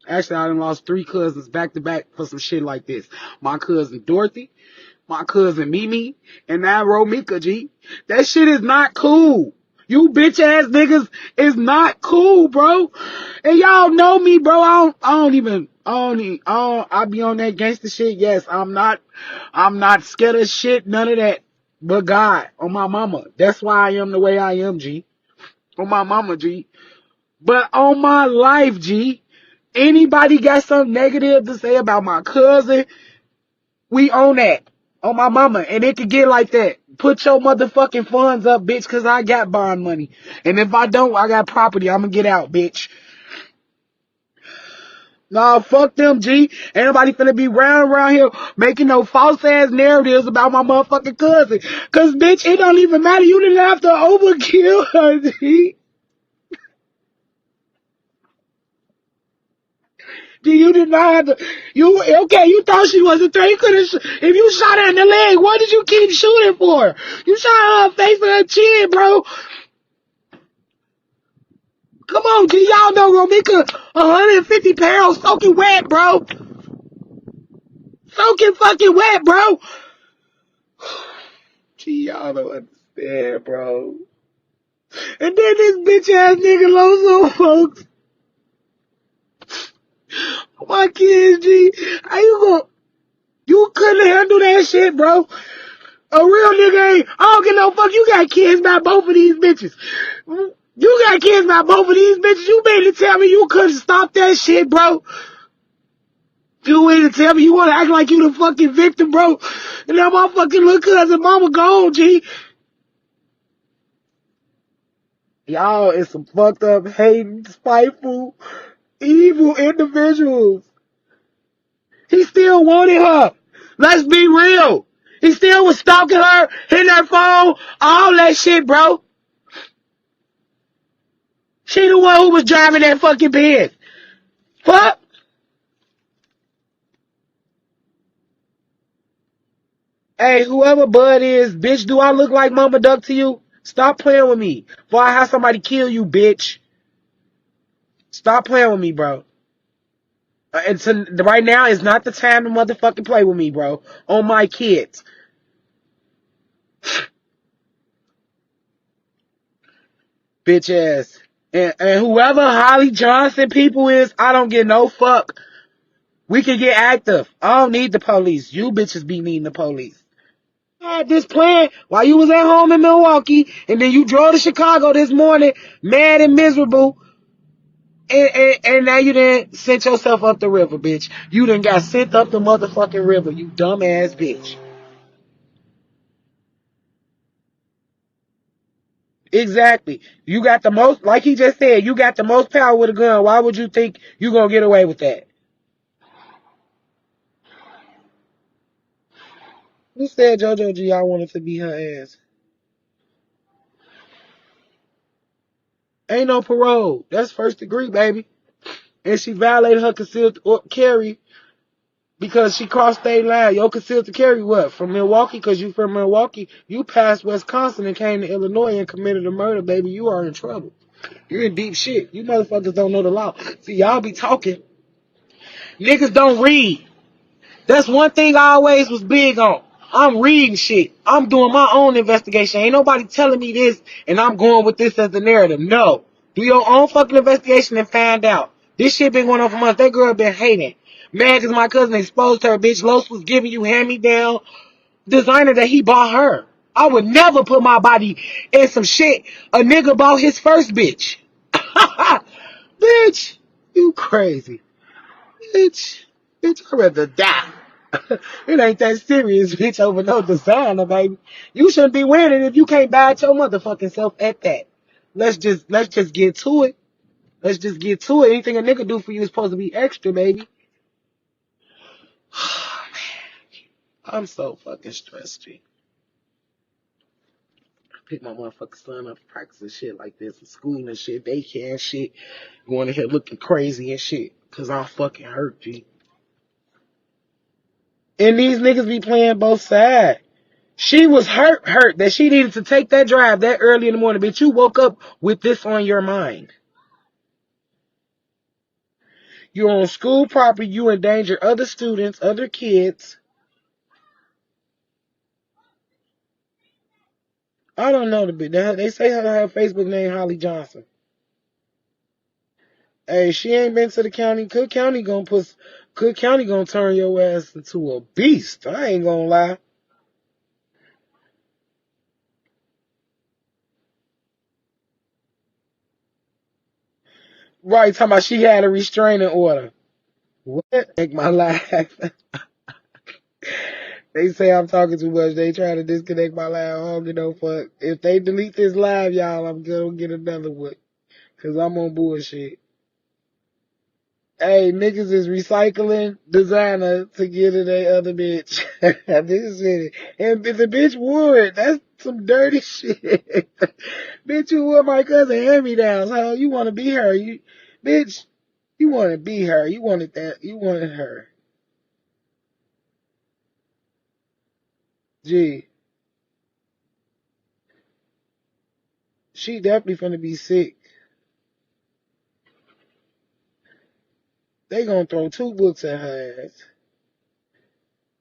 Actually, I done lost 3 cousins back to back for some shit like this. My cousin Dorothy, my cousin Mimi, and now Romeca, G. That shit is not cool. You bitch ass niggas is not cool, bro. And y'all know me, bro. I be on that gangster shit. Yes, I'm not scared of shit. None of that. but God, on my mama. That's why I am the way I am, G. On my mama, G. But on my life, G. Anybody got something negative to say about my cousin, we own that. On my mama. And it could get like that. Put your motherfucking funds up, bitch, because I got bond money. And if I don't, I got property. I'm going to get out, bitch. Nah, fuck them, G. Ain't nobody finna be around here making no false-ass narratives about my motherfucking cousin. Because, bitch, it don't even matter. You didn't have to overkill her, G. You did not have to. You thought she was a threat. You could've, if you shot her in the leg, what did you keep shooting for? You shot her in her face and her chin, bro. Come on, G. Y'all know Romeca 150 pounds soaking wet, bro. Soaking fucking wet, bro. Gee, y'all don't understand, bro. And then this bitch ass nigga Loso, folks. My kids, G. How you gonna... You couldn't handle that shit, bro. A real nigga ain't... I don't give no fuck. You got kids by both of these bitches. You got kids by both of these bitches. You mean to tell me you couldn't stop that shit, bro? You mean to tell me you wanna act like you the fucking victim, bro? And now my fucking little cousin mama gone, G. Y'all is some fucked up, hating, spiteful, evil individuals. He still wanted her. Let's be real. He still was stalking her, hitting her phone, all that shit, bro. She the one who was driving that fucking Benz. Fuck. Hey, whoever Bud is, bitch, do I look like Mama Duck to you? Stop playing with me. Before I have somebody kill you, bitch. Stop playing with me, bro. Right now is not the time to motherfucking play with me, bro. On my kids. Bitch ass. And whoever Holly Johnson people is, I don't give no fuck. We can get active. I don't need the police. You bitches be needing the police. I had this plan while you was at home in Milwaukee, and then you drove to Chicago this morning, mad and miserable, and now you done sent yourself up the river, bitch. You done got sent up the motherfucking river, you dumbass bitch. Exactly. You got the most, like he just said, you got the most power with a gun. Why would you think you gonna get away with that? Who said JoJo G I wanted to be her ass? Ain't no parole. That's first degree, baby. And she violated her concealed carry because she crossed state line. Yo, concealed to carry what? From Milwaukee? Because you from Milwaukee. You passed Wisconsin and came to Illinois and committed a murder, baby. You are in trouble. You're in deep shit. You motherfuckers don't know the law. See, y'all be talking. Niggas don't read. That's one thing I always was big on. I'm reading shit. I'm doing my own investigation. Ain't nobody telling me this and I'm going with this as the narrative. No. Do your own fucking investigation and find out. This shit been going on for months. That girl been hating. Mad because my cousin exposed her, bitch. Los was giving you hand-me-down designer that he bought her. I would never put my body in some shit a nigga bought his first bitch. Bitch, you crazy. Bitch, I'd rather die. It ain't that serious, bitch, over no designer, baby. You shouldn't be wearing it if you can't buy it your motherfucking self at that. Let's just get to it. Let's just get to it. Anything a nigga do for you is supposed to be extra, baby. I'm so fucking stressed, G. I pick my motherfucking son up for practice and shit like this, and school and shit, daycare and shit, going in here looking crazy and shit, cause I'm fucking hurt, G. And these niggas be playing both sides. She was hurt that she needed to take that drive that early in the morning, bitch. You woke up with this on your mind. You're on school property, you endanger other students, other kids. I don't know the bitch. They say her Facebook name Holly Johnson. Hey, she ain't been to the county. Cook County gonna turn your ass into a beast. I ain't gonna lie. Right, talking about she had a restraining order. What? Make my laugh. They say I'm talking too much. They trying to disconnect my laugh. I don't give no fuck. If they delete this live, y'all, I'm gonna get another one. Cause I'm on bullshit. Hey, niggas is recycling designer to get to their other bitch. This shit. And if the bitch would, that's some dirty shit. Bitch, you wore my cousin hand-me-downs. How you want to be her? Bitch, you want to be her. You wanted that. You wanted her. Gee, she definitely finna be sick. They gonna throw 2 books at her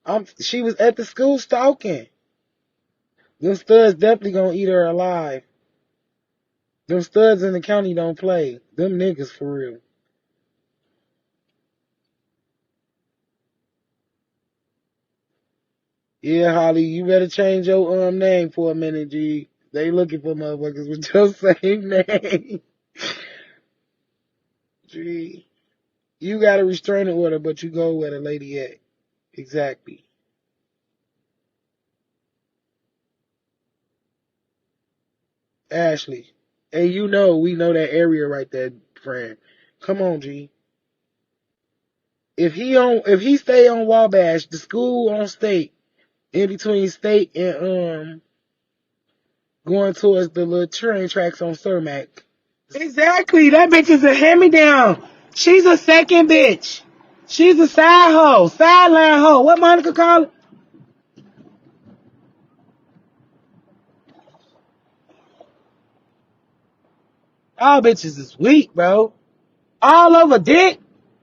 ass. She was at the school stalking. Them studs definitely gonna eat her alive. Them studs in the county don't play. Them niggas for real. Yeah, Holly, you better change your name for a minute, G. They looking for motherfuckers with your same name. G. You got a restraining order, but you go where the lady at. Exactly. Ashley. And we know that area right there, friend. Come on, G. If he stay on Wabash, the school on State, in between State and going towards the little train tracks on Cermak. Exactly, that bitch is a hand-me-down. She's a second bitch. She's a side hoe, sideline hoe. What Monica call it? All bitches is weak, bro. All over dick.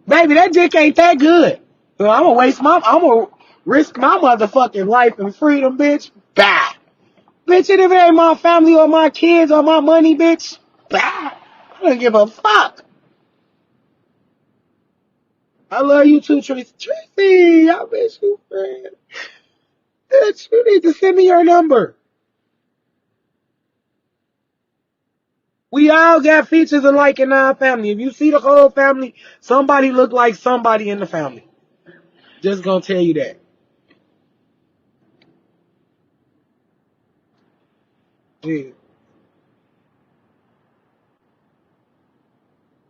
Baby, that dick ain't that good. So I'm gonna risk my motherfucking life and freedom, bitch. Bah. Bitch, and if it ain't my family or my kids or my money, bitch, bah. I don't give a fuck. I love you too, Tracy. Tracy, I miss you, friend. Bitch, you need to send me your number. We all got features alike in our family. If you see the whole family, somebody look like somebody in the family. Just gonna tell you that. Yeah.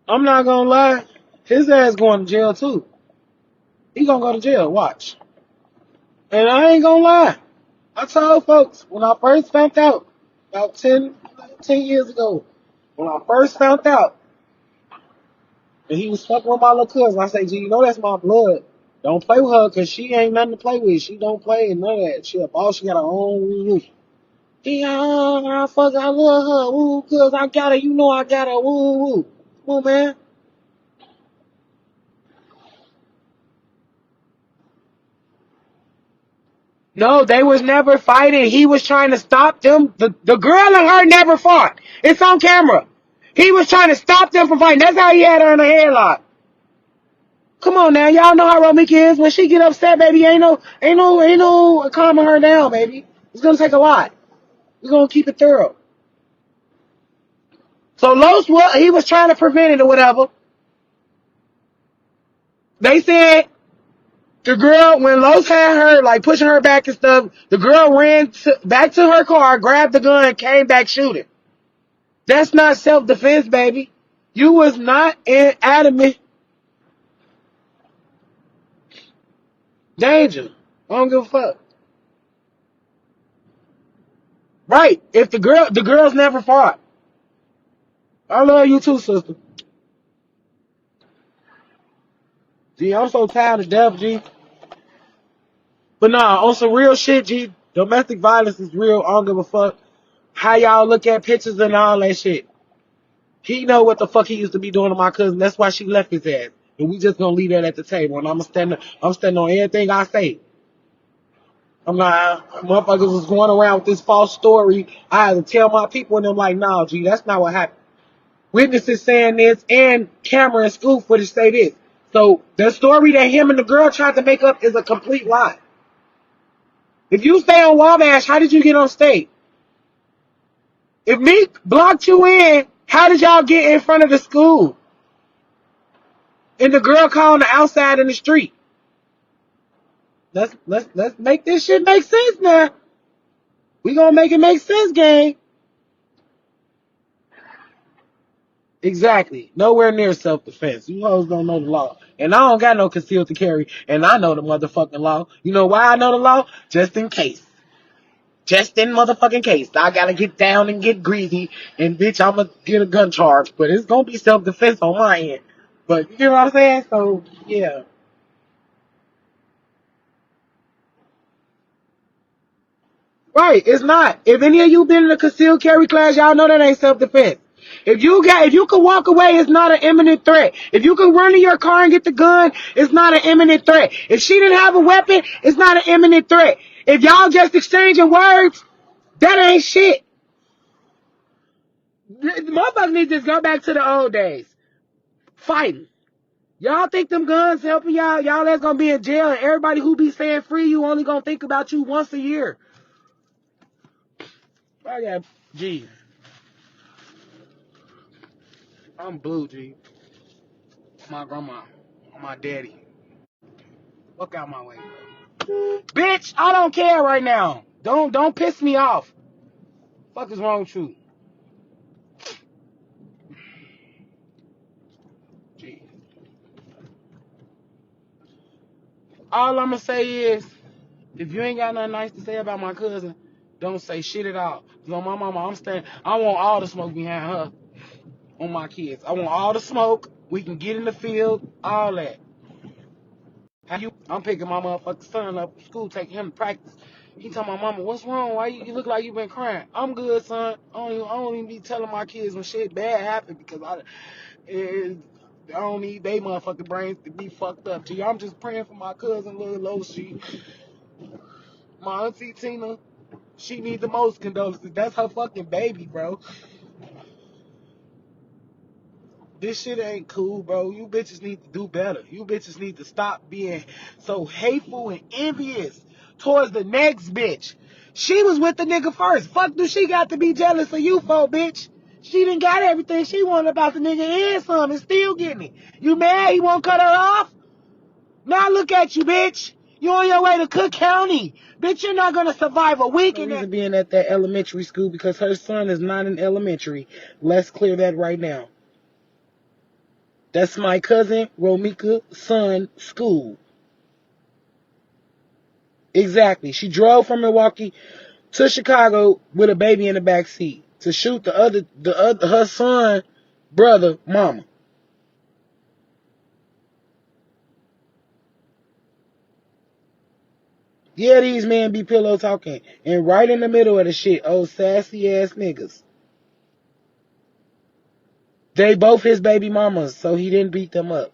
I'm not gonna lie. His ass going to jail too. He gonna go to jail. Watch. And I ain't gonna lie. I told folks when I first found out, about 10 years ago, when I first found out that he was fucking with my little cousin, I say, gee, that's my blood. Don't play with her because she ain't nothing to play with. She don't play and none of that. She a boss. She got her own roof. Yeah, I love her. Woo, cuz I got her. I got her. Woo, woo. Come on, man. No, they was never fighting. He was trying to stop them. The girl and her never fought. It's on camera. He was trying to stop them from fighting. That's how he had her in a headlock. Come on now, y'all know how Romeca is. When she get upset, baby, ain't no calming her down, baby. It's gonna take a lot. We're gonna keep it thorough. So he was trying to prevent it or whatever. They said the girl, when Los had her, like pushing her back and stuff, the girl ran back to her car, grabbed the gun, and came back shooting. That's not self-defense, baby. You was not in adamant danger. I don't give a fuck. Right. If the girls never fought. I love you too, sister. Gee, I'm so tired of death, G. But nah, on some real shit, G, domestic violence is real. I don't give a fuck how y'all look at pictures and all that shit. He know what the fuck he used to be doing to my cousin. That's why she left his ass. And we just gonna leave that at the table. And I'm standing on everything I say. I'm not, motherfuckers was going around with this false story. I had to tell my people and them like, nah, G, that's not what happened. Witnesses saying this and camera and school footage say this. So the story that him and the girl tried to make up is a complete lie. If you stay on Wabash, how did you get on State? If Meek blocked you in, how did y'all get in front of the school? And the girl caught on the outside in the street. Let's make this shit make sense now. We gonna make it make sense, gang. Exactly. Nowhere near self-defense. You hoes don't know the law. And I don't got no concealed to carry. And I know the motherfucking law. You know why I know the law? Just in case. Just in motherfucking case. I gotta get down and get greasy. And bitch, I'ma get a gun charge. But it's gonna be self-defense on my end. But you know what I'm saying? So, yeah. Right, it's not. If any of you been in a concealed carry class, y'all know that ain't self-defense. If you can walk away, it's not an imminent threat. If you can run to your car and get the gun, it's not an imminent threat. If she didn't have a weapon, it's not an imminent threat. If y'all just exchanging words, that ain't shit. Motherfuckers need to just go back to the old days. Fighting. Y'all think them guns helping y'all? Y'all that's gonna be in jail, and everybody who be saying free you only gonna think about you once a year. I got G. I'm blue, G. My grandma. My daddy. Fuck out my way, bro. Bitch, I don't care right now. Don't piss me off. Fuck is wrong with you? Gee. All I'ma say is, if you ain't got nothing nice to say about my cousin, don't say shit at all. Cause on my mama, I want all the smoke behind her on my kids. I want all the smoke. We can get in the field, all that. I'm picking my motherfucking son up from school, taking him to practice. He told my mama, what's wrong? Why you look like you been crying? I'm good, son. I don't even be telling my kids when shit bad happen because I don't need they motherfucking brains to be fucked up. Gee, I'm just praying for my cousin, little Oshie. My auntie Tina, she need the most condolences. That's her fucking baby, bro. This shit ain't cool, bro. You bitches need to do better. You bitches need to stop being so hateful and envious towards the next bitch. She was with the nigga first. Fuck do she got to be jealous of you for, bitch? She done got everything she wanted about the nigga and some and still getting it. You mad he won't cut her off? Now look at you, bitch. You on your way to Cook County. Bitch, you're not gonna survive a week. The reason being at that elementary school because her son is not in elementary. Let's clear that right now. That's my cousin Romeca's son school. Exactly. She drove from Milwaukee to Chicago with a baby in the back seat to shoot her son brother mama. Yeah, these men be pillow talking. And right in the middle of the shit, old sassy ass niggas. They both his baby mamas, so he didn't beat them up.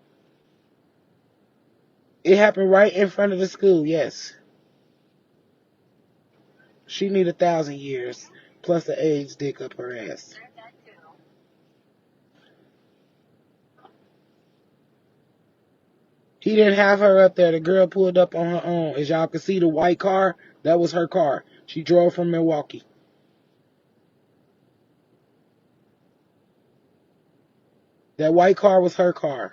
It happened right in front of the school, yes. She need 1,000 years, plus the AIDS dick up her ass. He didn't have her up there. The girl pulled up on her own. As y'all can see, the white car, that was her car. She drove from Milwaukee. That white car was her car.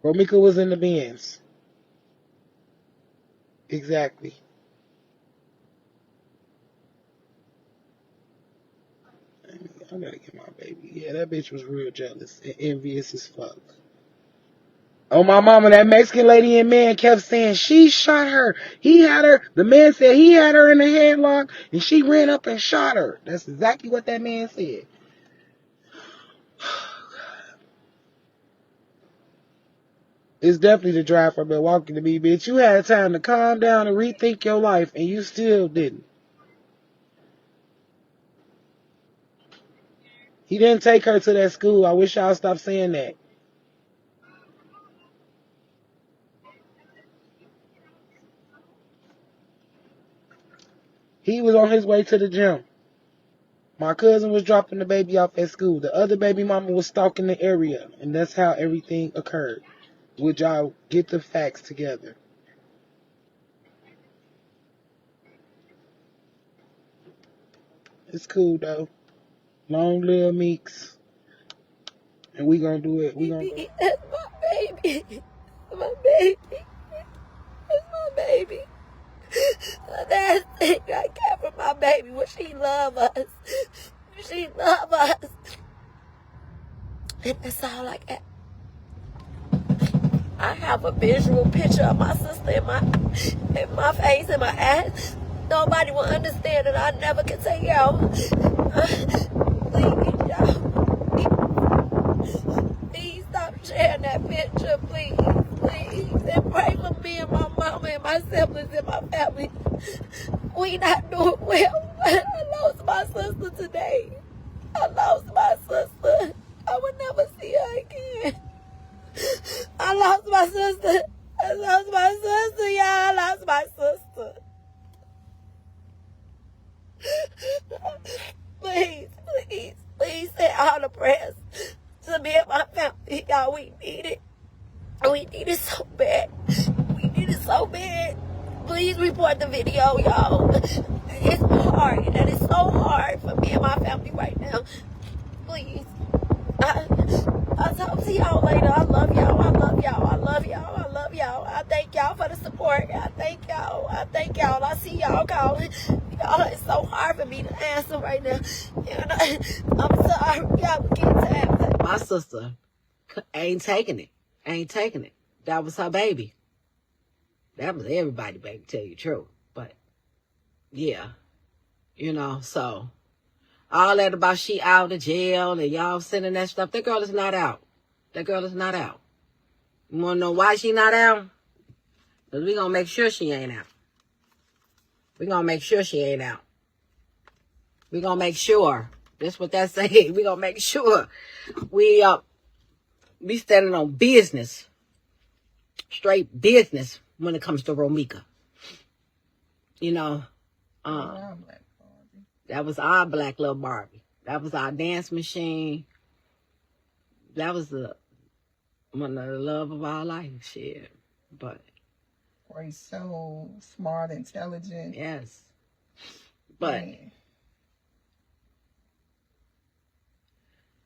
Romeca was in the Benz. Exactly. I gotta get my baby. Yeah, that bitch was real jealous and envious as fuck. Oh, my mama, that Mexican lady and man kept saying she shot her. He had her. The man said he had her in the headlock and she ran up and shot her. That's exactly what that man said. It's definitely the drive from Milwaukee to me, bitch. You had time to calm down and rethink your life, and you still didn't. He didn't take her to that school. I wish y'all stopped saying that. He was on his way to the gym. My cousin was dropping the baby off at school. The other baby mama was stalking the area, and that's how everything occurred. Would y'all get the facts together? It's cool, though. Long live Meeks. And we gonna do it. We gonna do it. baby. My baby. It's my baby. The last thing I got from my baby was she love us. She love us. And that's all I got. I have a visual picture of my sister in my face, in my eyes. Nobody will understand it. I never can say y'all. Please, y'all. Please stop sharing that picture, please. Please. And pray for me and my mama and my siblings and my family. We not doing well. I lost my sister today. I lost my sister. I would never see her again. I lost my sister. I lost my sister, y'all. I lost my sister. Please, please, please send all the prayers to me and my family. Y'all, we need it. We need it so bad. We need it so bad. Please report the video, y'all. It's hard. And it's so hard for me and my family right now. Please. I'll talk to y'all later. I love y'all. I love y'all. I love y'all. I love y'all. I thank y'all for the support. I thank y'all. I thank y'all. I see y'all calling. Y'all, it's so hard for me to answer right now. And I'm sorry. Y'all get time. My sister ain't taking it. Ain't taking it. That was her baby. That was everybody's baby, to tell you the truth. But, yeah. You know, so... all that about she out of jail and y'all sending that stuff. That girl is not out. That girl is not out. You want to know why she not out? Because we going to make sure she ain't out. We going to make sure she ain't out. We going to make sure. That's what that saying. We going to make sure. We standing on business. Straight business when it comes to Romeca. You know. That was our black little Barbie. That was our dance machine. That was one of the love of our life. Shit. But. Great soul, smart, intelligent. Yes. But. Man.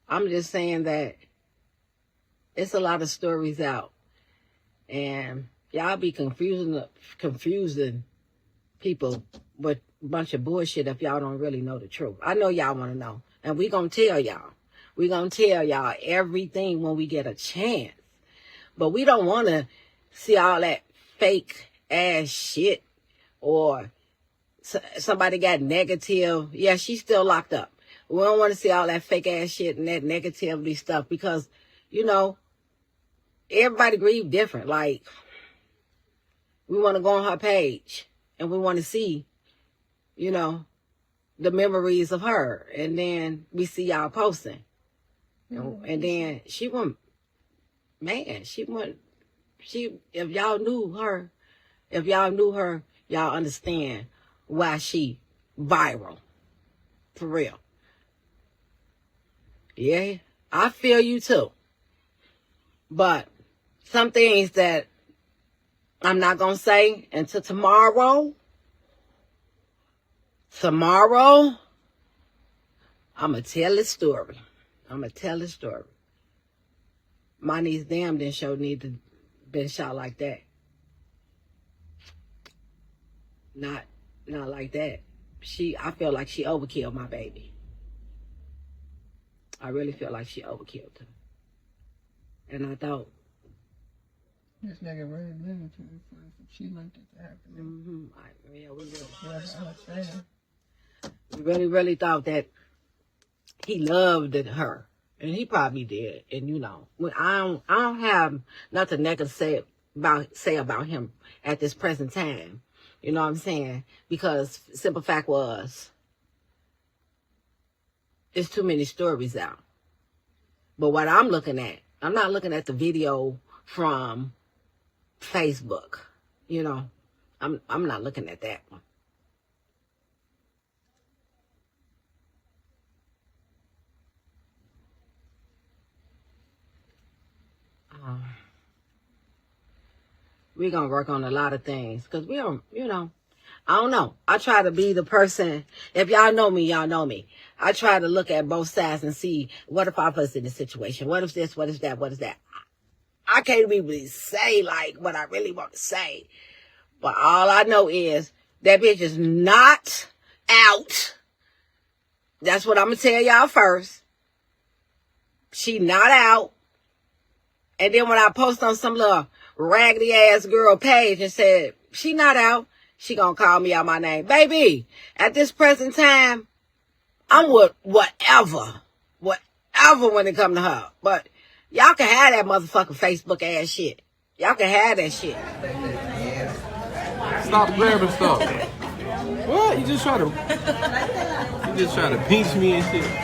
I'm just saying that it's a lot of stories out. And y'all be confusing people with a bunch of bullshit if y'all don't really know the truth. I know y'all want to know. And we gonna tell y'all. We gonna tell y'all everything when we get a chance. But we don't want to see all that fake ass shit. Or somebody got negative. Yeah, she's still locked up. We don't want to see all that fake ass shit and that negativity stuff. Because, you know, everybody grieve different. Like, we want to go on her page. And we want to see, you know, the memories of her. And then we see y'all posting. And then she went, man, if y'all knew her, y'all understand why she viral. For real. Yeah, I feel you too. But some things that I'm not going to say until tomorrow. Tomorrow, I'm going to tell this story. My niece damn didn't show need to been shot like that. Not like that. I feel like she overkilled my baby. I really feel like she overkilled her. And I thought, this nigga really living for shit like that to happen. Yeah, we really thought that he loved her, and he probably did. And you know, I don't have nothing negative to say about him at this present time. You know what I'm saying? Because simple fact was, there's too many stories out. But what I'm looking at, I'm not looking at the video from Facebook. You know, I'm not looking at that one. We're going to work on a lot of things. Because we don't, you know, I don't know. I try to be the person, if y'all know me, y'all know me. I try to look at both sides and see, what if I was in this situation? What if this, what is that, what is that? I can't even say like what I really want to say. But all I know is that bitch is not out. That's what I'm going to tell y'all first. She not out. And then when I post on some little raggedy ass girl page and said, she not out, she gonna call me out my name. Baby, at this present time, I'm with whatever when it come to her. But y'all can have that motherfucking Facebook ass shit. Y'all can have that shit. Stop grabbing stuff. What? You just try to pinch me and shit.